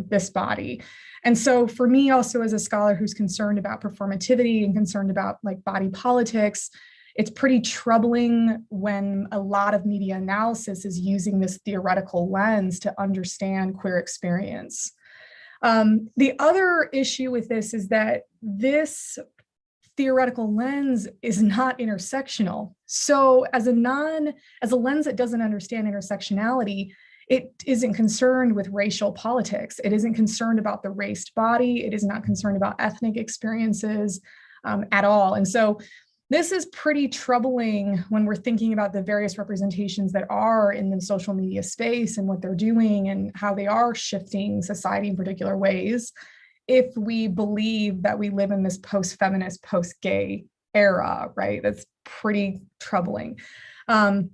this body. And so for me also, as a scholar who's concerned about performativity and concerned about body politics, it's pretty troubling when a lot of media analysis is using this theoretical lens to understand queer experience. The other issue with this is that this theoretical lens is not intersectional. So as a lens that doesn't understand intersectionality, it isn't concerned with racial politics. It isn't concerned about the raced body. It is not concerned about ethnic experiences at all. And so this is pretty troubling when we're thinking about the various representations that are in the social media space and what they're doing and how they are shifting society in particular ways, if we believe that we live in this post-feminist, post-gay era, right? That's pretty troubling. And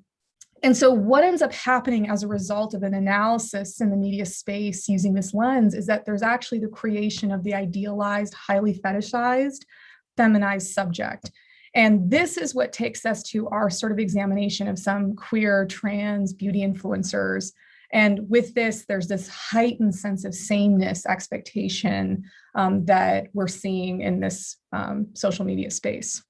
so what ends up happening as a result of an analysis in the media space using this lens is that there's actually the creation of the idealized, highly fetishized, feminized subject. And this is what takes us to our sort of examination of some queer, trans, beauty influencers. And with this, there's this heightened sense of sameness expectation that we're seeing in this social media space.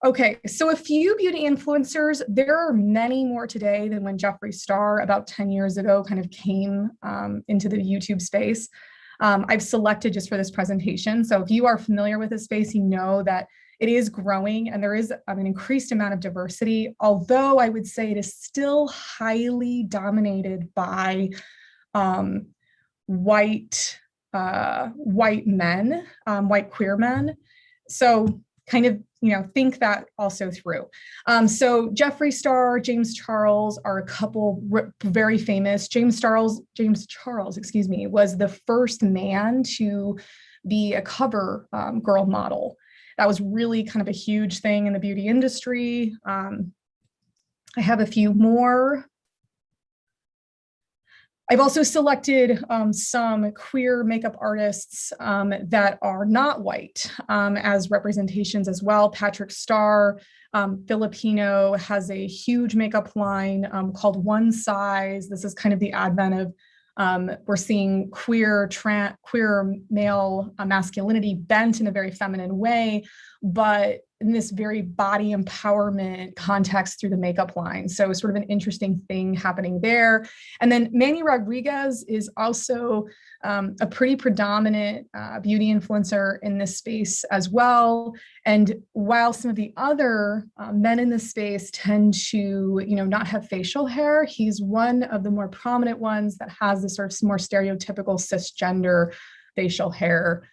Okay, so a few beauty influencers. There are many more today than when Jeffree Star about 10 years ago kind of came into the YouTube space. I've selected just for this presentation. So if you are familiar with this space, you know that it is growing and there is an increased amount of diversity, although I would say it is still highly dominated by white men, white queer men. So kind of, think that also through. So Jeffree Star, James Charles are a couple very famous. James Charles, excuse me, was the first man to be a cover girl model. That was really kind of a huge thing in the beauty industry. I have a few more. I've also selected some queer makeup artists that are not white as representations as well. Patrick Starr, Filipino, has a huge makeup line called One Size. This is kind of the advent of we're seeing queer male masculinity bent in a very feminine way, but in this very body empowerment context through the makeup line. So sort of an interesting thing happening there. And then Manny Rodriguez is also a pretty predominant beauty influencer in this space as well. And while some of the other men in this space tend to, not have facial hair, he's one of the more prominent ones that has this sort of more stereotypical cisgender facial hair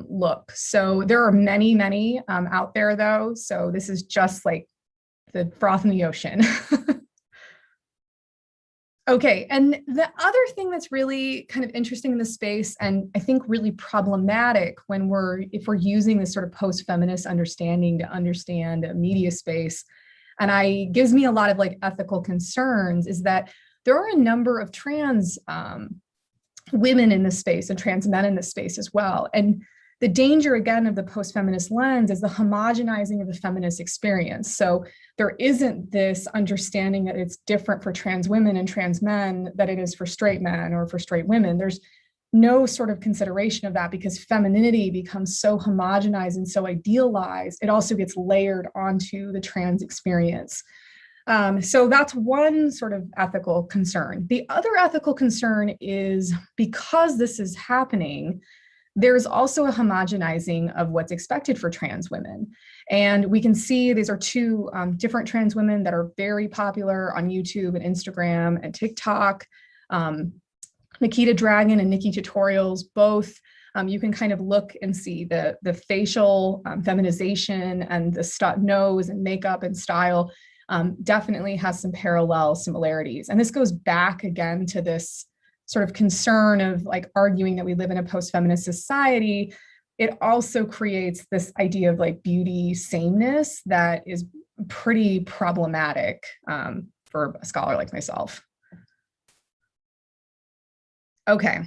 look. So there are many, many out there though. So this is just like the froth in the ocean. Okay, and the other thing that's really kind of interesting in this space, and I think really problematic if we're using this sort of post-feminist understanding to understand a media space, and gives me a lot of like ethical concerns, is that there are a number of trans women in this space and trans men in this space as well. And the danger, again, of the post-feminist lens is the homogenizing of the feminist experience. So there isn't this understanding that it's different for trans women and trans men that it is for straight men or for straight women. There's no sort of consideration of that because femininity becomes so homogenized and so idealized. It also gets layered onto the trans experience. So that's one sort of ethical concern. The other ethical concern is because this is happening, there's also a homogenizing of what's expected for trans women. And we can see these are two different trans women that are very popular on YouTube and Instagram and TikTok. Nikita Dragon and Nikki Tutorials, both you can kind of look and see the facial feminization and the nose and makeup and style definitely has some parallel similarities. And this goes back again to this sort of concern of like arguing that we live in a post-feminist society. It also creates this idea of like beauty sameness that is pretty problematic for a scholar like myself. Okay.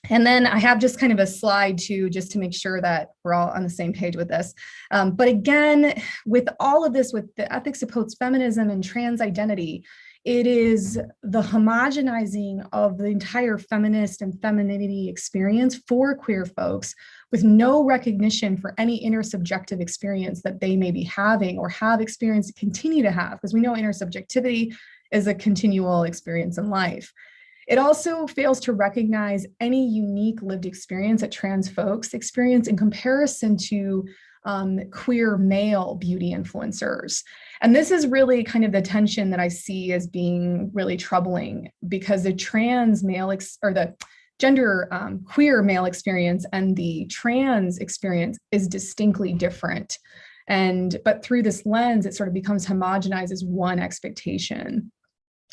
And then I have just kind of a slide too, just to make sure that we're all on the same page with this. But again, with all of this, with the ethics of post-feminism and trans identity, it is the homogenizing of the entire feminist and femininity experience for queer folks with no recognition for any intersubjective experience that they may be having or have experienced and continue to have, because we know intersubjectivity is a continual experience in life. It also fails to recognize any unique lived experience that trans folks experience in comparison to queer male beauty influencers. And this is really kind of the tension that I see as being really troubling, because the trans male or the gender queer male experience and the trans experience is distinctly different. But through this lens, it sort of becomes homogenized as one expectation.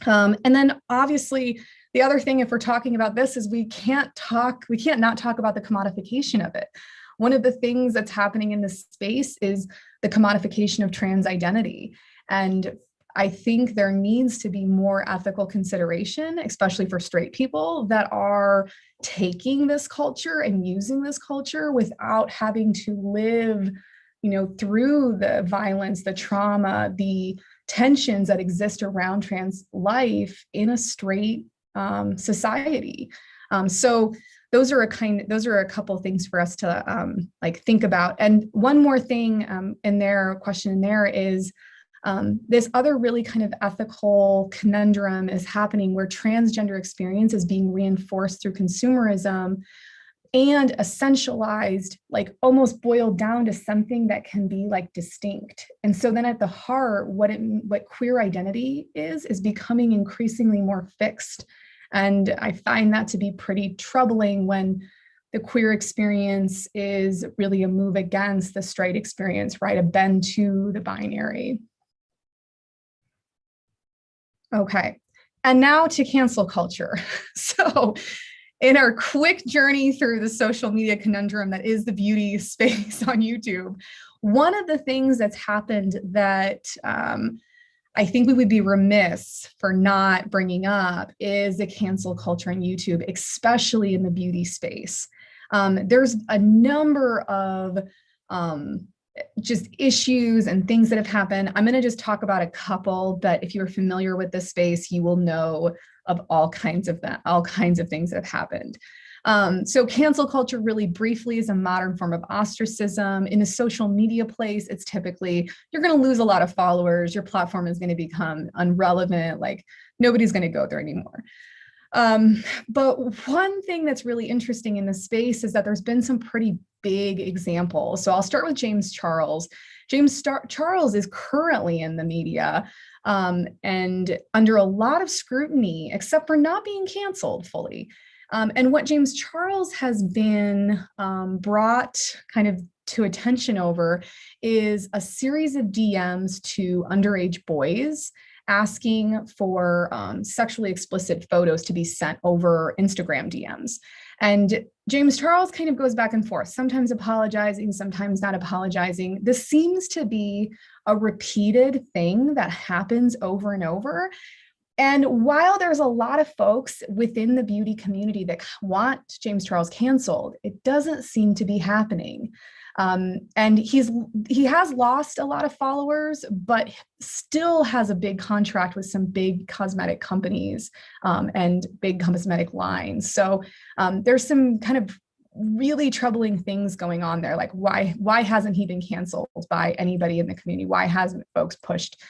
And then obviously, the other thing, if we're talking about this, is we can't not talk about the commodification of it. One of the things that's happening in this space is the commodification of trans identity. And I think there needs to be more ethical consideration, especially for straight people that are taking this culture and using this culture without having to live, through the violence, the trauma, the tensions that exist around trans life in a straight society. So those are a couple of things for us to think about. And one more thing question in there is this other really kind of ethical conundrum is happening where transgender experience is being reinforced through consumerism and essentialized, like almost boiled down to something that can be like distinct. And so then at the heart, what queer identity is becoming increasingly more fixed. And I find that to be pretty troubling when the queer experience is really a move against the straight experience, right? A bend to the binary. Okay, and now to cancel culture. So in our quick journey through the social media conundrum that is the beauty space on YouTube, one of the things that's happened that I I think we would be remiss for not bringing up is the cancel culture on YouTube, especially in the beauty space. There's a number of just issues and things that have happened. I'm going to just talk about a couple, but if you're familiar with this space, you will know of all kinds of things that have happened. So cancel culture really briefly is a modern form of ostracism. In a social media place, it's typically, you're going to lose a lot of followers. Your platform is going to become irrelevant. Like nobody's going to go there anymore. But one thing that's really interesting in this space is that there's been some pretty big examples. So I'll start with James Charles. Charles is currently in the media and under a lot of scrutiny, except for not being canceled fully. And what James Charles has been brought kind of to attention over is a series of DMs to underage boys asking for sexually explicit photos to be sent over Instagram DMs. And James Charles kind of goes back and forth, sometimes apologizing, sometimes not apologizing. This seems to be a repeated thing that happens over and over. And while there's a lot of folks within the beauty community that want James Charles canceled, it doesn't seem to be happening. And he has lost a lot of followers, but still has a big contract with some big cosmetic companies and big cosmetic lines. So there's some kind of really troubling things going on there. Like why hasn't he been canceled by anybody in the community? Why hasn't folks pushed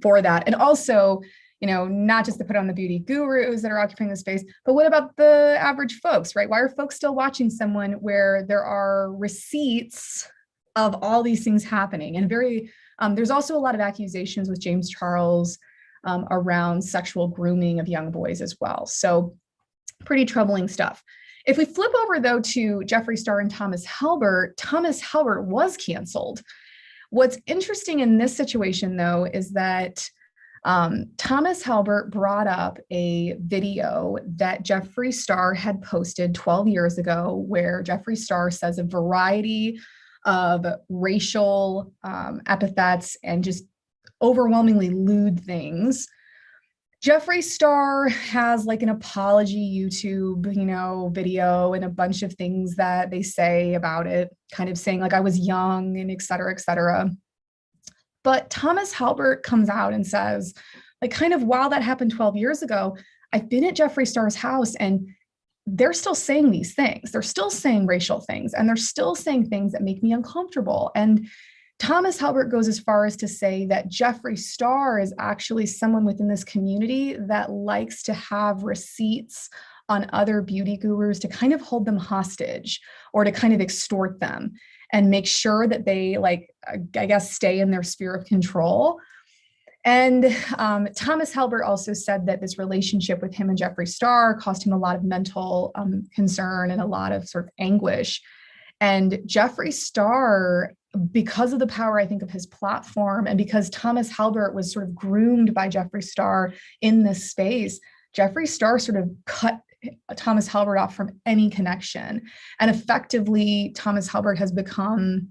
for that? And also, not just to put on the beauty gurus that are occupying the space, but what about the average folks, right? Why are folks still watching someone where there are receipts of all these things happening? And there's also a lot of accusations with James Charles around sexual grooming of young boys as well. So pretty troubling stuff. If we flip over though to Jeffree Star and Thomas Halbert was canceled. What's interesting in this situation though is that Thomas Halbert brought up a video that Jeffree Star had posted 12 years ago, where Jeffree Star says a variety of racial epithets and just overwhelmingly lewd things. Jeffree Star has like an apology YouTube, video and a bunch of things that they say about it, kind of saying like I was young and et cetera, et cetera. But Thomas Halbert comes out and says, like, kind of while that happened 12 years ago, I've been at Jeffree Star's house and they're still saying these things. They're still saying racial things and they're still saying things that make me uncomfortable. And Thomas Halbert goes as far as to say that Jeffree Star is actually someone within this community that likes to have receipts on other beauty gurus to kind of hold them hostage or to kind of extort them and make sure that they, stay in their sphere of control. And Thomas Halbert also said that this relationship with him and Jeffree Star caused him a lot of mental concern and a lot of sort of anguish. And Jeffree Star, because of the power, I think, of his platform, and because Thomas Halbert was sort of groomed by Jeffree Star in this space, Jeffree Star sort of cut Thomas Halbert off from any connection. And effectively, Thomas Halbert has become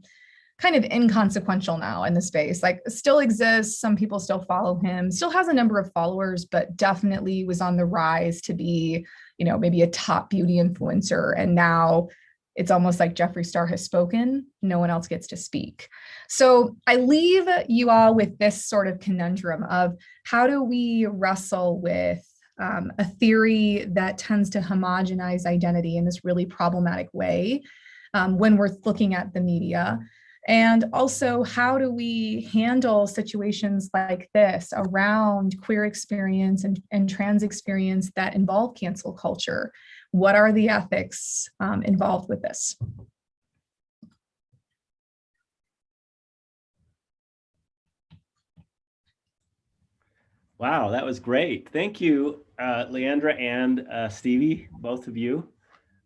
kind of inconsequential now in the space. Like, still exists, some people still follow him, still has a number of followers, but definitely was on the rise to be, maybe a top beauty influencer. And now it's almost like Jeffree Star has spoken, no one else gets to speak. So I leave you all with this sort of conundrum of how do we wrestle with a theory that tends to homogenize identity in this really problematic way when we're looking at the media. And also, how do we handle situations like this around queer experience and trans experience that involve cancel culture? What are the ethics involved with this? Wow, that was great. Thank you, Leandra and Stevie, both of you.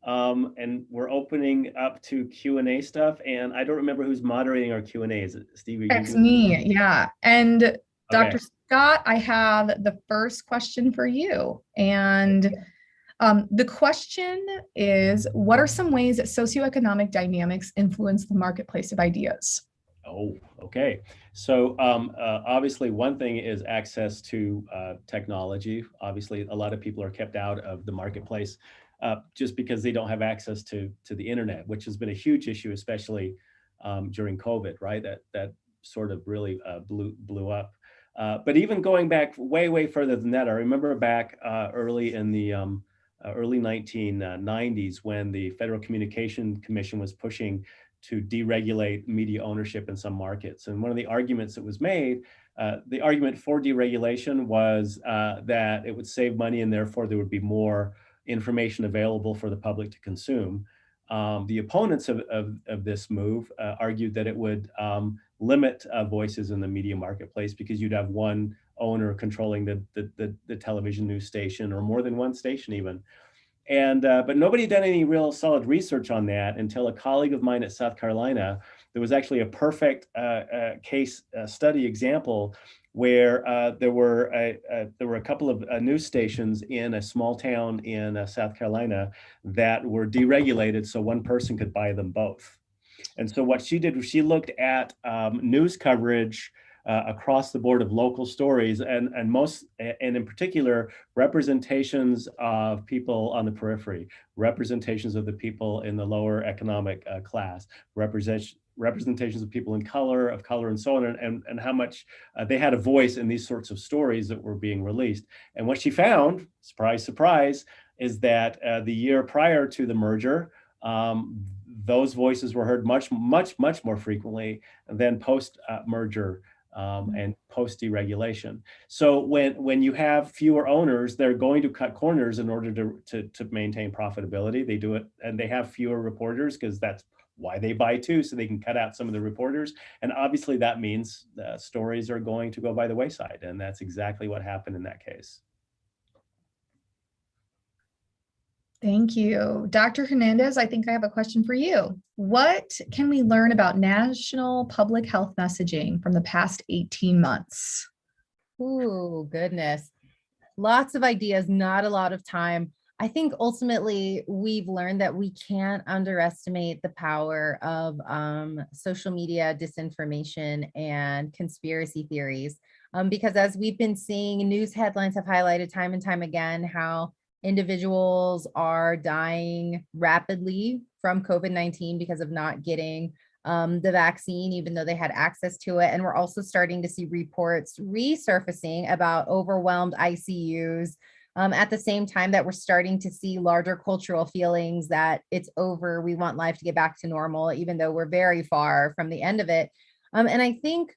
And we're opening up to Q&A stuff. And I don't remember who's moderating our Q&A. Is it Stevie? That's me, yeah. And okay. Dr. Scott, I have the first question for you. And the question is, what are some ways that socioeconomic dynamics influence the marketplace of ideas? Oh, okay. So obviously one thing is access to technology. Obviously, a lot of people are kept out of the marketplace just because they don't have access to the internet, which has been a huge issue, especially during COVID, right? That sort of really blew up. But even going back way further than that, I remember back early in the early 1990s when the Federal Communication Commission was pushing to deregulate media ownership in some markets. And one of the arguments that was made, the argument for deregulation was that it would save money and therefore there would be more information available for the public to consume. The opponents of this move argued that it would limit voices in the media marketplace because you'd have one owner controlling the television news station or more than one station even. And but nobody had done any real solid research on that until a colleague of mine at South Carolina. There was actually a perfect case study example where there were a couple of news stations in a small town in South Carolina that were deregulated, so one person could buy them both. And so what she did was she looked at news coverage across the board of local stories and in particular representations of people on the periphery, representations of the people in the lower economic class, representations of people of color and so on, and how much they had a voice in these sorts of stories that were being released. And what she found, surprise, surprise, is that the year prior to the merger, those voices were heard much more frequently than post-merger and post-deregulation. So when you have fewer owners, they're going to cut corners in order to maintain profitability. They do it, and they have fewer reporters because that's why they buy too, so they can cut out some of the reporters. And obviously that means stories are going to go by the wayside, and that's exactly what happened in that case. Thank you. Dr. Hernandez, I think I have a question for you. What can we learn about national public health messaging from the past 18 months? Ooh, goodness. Lots of ideas, not a lot of time. I think ultimately we've learned that we can't underestimate the power of social media disinformation and conspiracy theories. Because as we've been seeing, news headlines have highlighted time and time again how individuals are dying rapidly from COVID-19 because of not getting the vaccine, even though they had access to it. And we're also starting to see reports resurfacing about overwhelmed ICUs at the same time that we're starting to see larger cultural feelings that it's over, we want life to get back to normal, even though we're very far from the end of it. And I think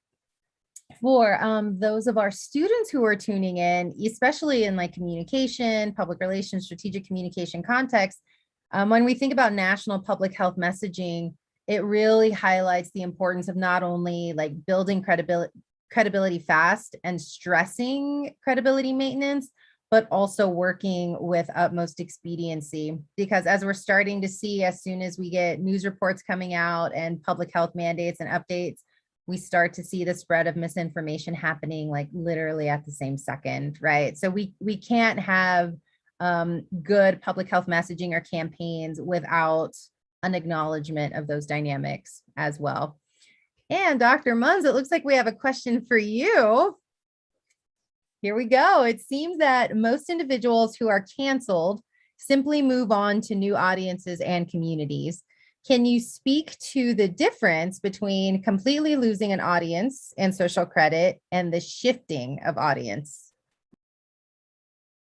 for those of our students who are tuning in, especially in like communication, public relations, strategic communication context, when we think about national public health messaging, it really highlights the importance of not only like building credibility fast and stressing credibility maintenance, but also working with utmost expediency. Because as we're starting to see, as soon as we get news reports coming out and public health mandates and updates, we start to see the spread of misinformation happening like literally at the same second, right? So we can't have good public health messaging or campaigns without an acknowledgement of those dynamics as well. And Dr. Munz, it looks like we have a question for you. Here we go. It seems that most individuals who are canceled simply move on to new audiences and communities. Can you speak to the difference between completely losing an audience and social credit and the shifting of audience?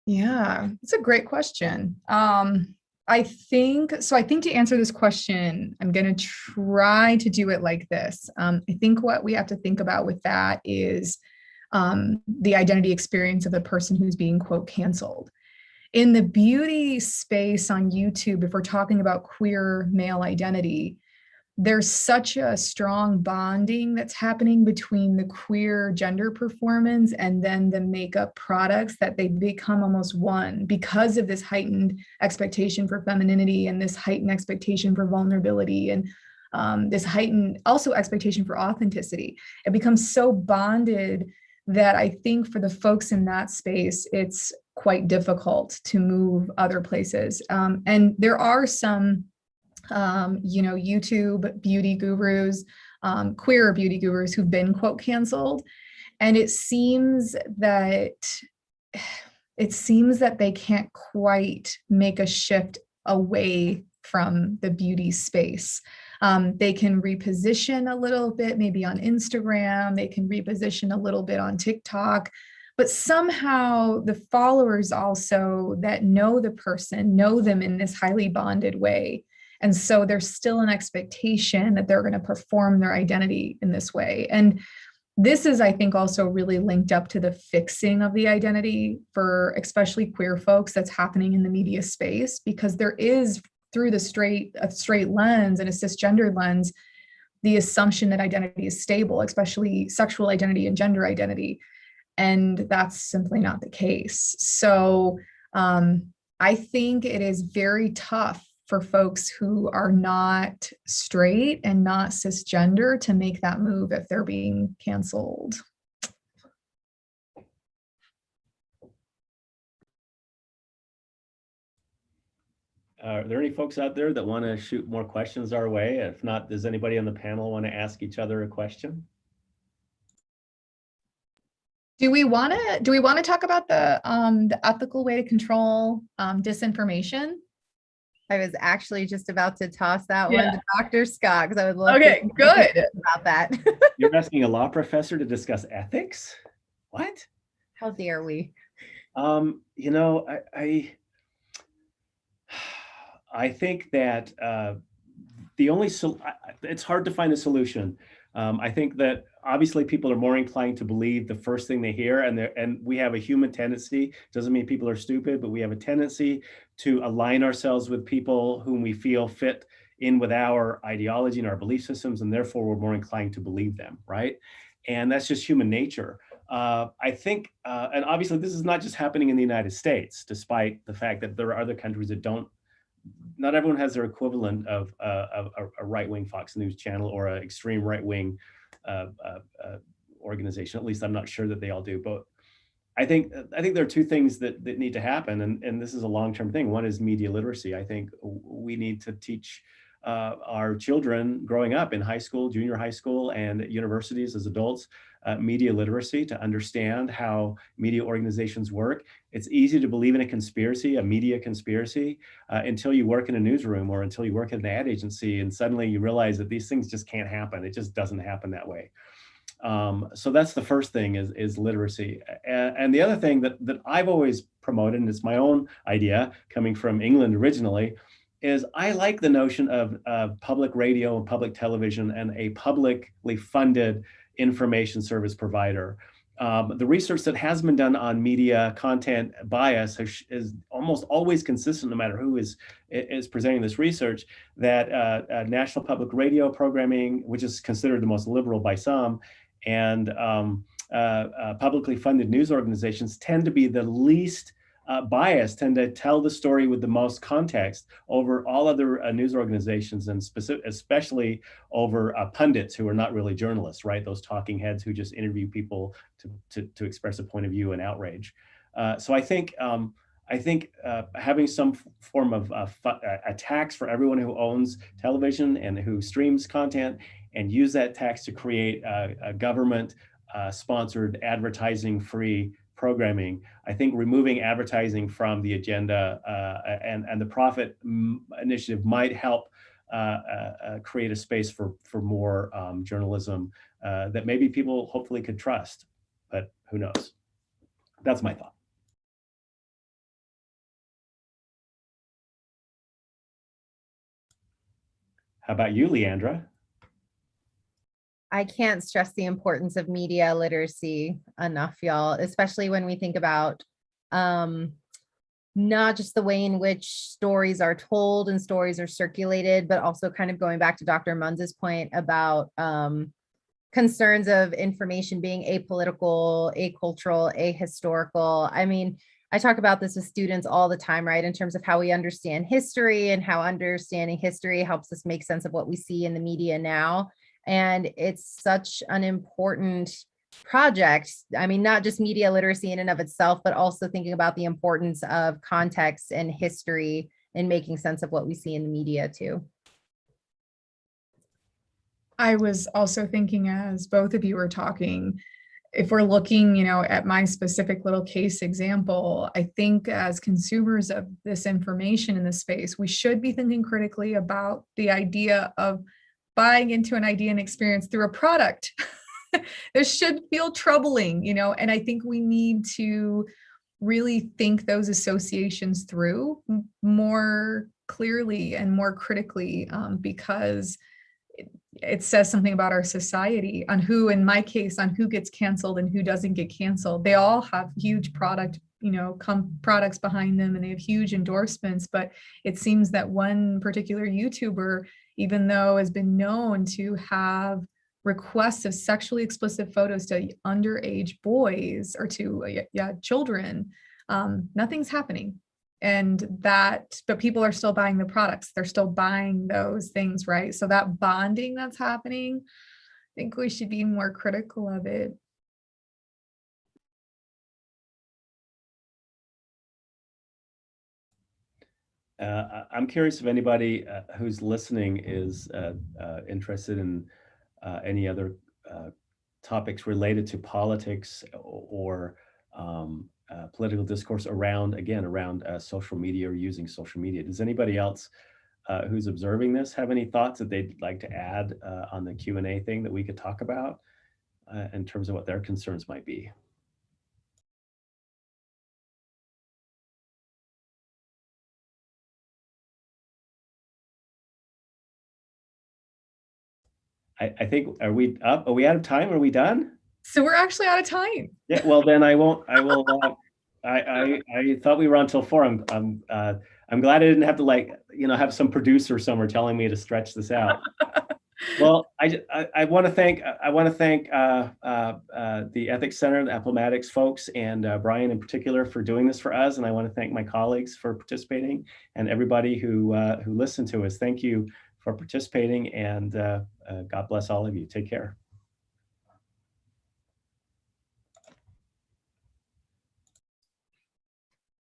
Yeah, it's a great question. I think to answer this question, I'm going to try to do it like this. I think what we have to think about with that is the identity experience of the person who's being, quote, canceled. In the beauty space on YouTube, if we're talking about queer male identity, there's such a strong bonding that's happening between the queer gender performance and then the makeup products that they become almost one because of this heightened expectation for femininity and this heightened expectation for vulnerability and this heightened also expectation for authenticity. It becomes so bonded that I think for the folks in that space, it's quite difficult to move other places. And there are some, YouTube beauty gurus queer beauty gurus who've been quote canceled. And it seems that they can't quite make a shift away from the beauty space. They can reposition a little bit, maybe on Instagram, they can reposition a little bit on TikTok, but somehow the followers also that know the person know them in this highly bonded way. And so there's still an expectation that they're going to perform their identity in this way. And this is, I think, also really linked up to the fixing of the identity for especially queer folks that's happening in the media space, because there is, through a straight lens and a cisgendered lens, the assumption that identity is stable, especially sexual identity and gender identity. And that's simply not the case. So I think it is very tough for folks who are not straight and not cisgender to make that move if they're being canceled. Are there any folks out there that want to shoot more questions our way? If not, does anybody on the panel want to ask each other a question? Do we want to talk about the ethical way to control disinformation? I was actually just about to toss that one to Dr. Scott, because I would love to good about that. You're asking a law professor to discuss ethics? What? How dare we? You know, I think that it's hard to find a solution. I think that obviously people are more inclined to believe the first thing they hear, and we have a human tendency, doesn't mean people are stupid, but we have a tendency to align ourselves with people whom we feel fit in with our ideology and our belief systems, and therefore we're more inclined to believe them, right? And that's just human nature. I think, and obviously this is not just happening in the United States, despite the fact that there are other countries that don't. Not everyone has their equivalent of a right-wing Fox News channel or an extreme right-wing organization. At least I'm not sure that they all do. But I think there are two things that need to happen, and this is a long-term thing. One is media literacy. I think we need to teach our children growing up in high school, junior high school, and at universities as adults, media literacy, to understand how media organizations work. It's easy to believe in a conspiracy, a media conspiracy, until you work in a newsroom or until you work at an ad agency, and suddenly you realize that these things just can't happen. It just doesn't happen that way. So that's the first thing is literacy. And the other thing that I've always promoted, and it's my own idea coming from England originally, is I like the notion of public radio and public television and a publicly funded information service provider. The research that has been done on media content bias is almost always consistent, no matter who is presenting this research, that national public radio programming, which is considered the most liberal by some, and publicly funded news organizations tend to be the least biased, tend to tell the story with the most context over all other news organizations, and especially over pundits who are not really journalists, right? Those talking heads who just interview people to express a point of view and outrage. So I think having some form of a tax for everyone who owns television and who streams content, and use that tax to create a government sponsored advertising-free programming. I think removing advertising from the agenda and the profit initiative might help create a space for more journalism that maybe people hopefully could trust, but who knows? That's my thought. How about you, Leandra? I can't stress the importance of media literacy enough, y'all, especially when we think about not just the way in which stories are told and stories are circulated, but also kind of going back to Dr. Munz's point about concerns of information being apolitical, acultural, ahistorical. I mean, I talk about this with students all the time, right? In terms of how we understand history and how understanding history helps us make sense of what we see in the media now. And it's such an important project. I mean, not just media literacy in and of itself, but also thinking about the importance of context and history and making sense of what we see in the media too. I was also thinking as both of you were talking, if we're looking, at my specific little case example, I think as consumers of this information in this space, we should be thinking critically about the idea of buying into an idea and experience through a product. This should feel troubling, and I think we need to really think those associations through more clearly and more critically, because it says something about our society on who, in my case, on who gets canceled and who doesn't get canceled. They all have huge products behind them, and they have huge endorsements. But it seems that one particular YouTuber, even though has been known to have requests of sexually explicit photos to underage boys or to children, nothing's happening. But people are still buying the products. They're still buying those things, right? So that bonding that's happening, I think we should be more critical of it. I'm curious if anybody who's listening is interested in any other topics related to politics or political discourse around social media or using social media. Does anybody else who's observing this have any thoughts that they'd like to add on the Q&A thing that we could talk about in terms of what their concerns might be? I think, are we up? Are we out of time? Are we done? So we're actually out of time. Yeah, well then I will, I thought we were on till 4. I'm glad I didn't have to have some producer somewhere telling me to stretch this out. Well, I want to thank the Ethics Center, the Appomattox folks, and Brian in particular for doing this for us. And I want to thank my colleagues for participating, and everybody who listened to us. Thank you for participating, and God bless all of you. Take care.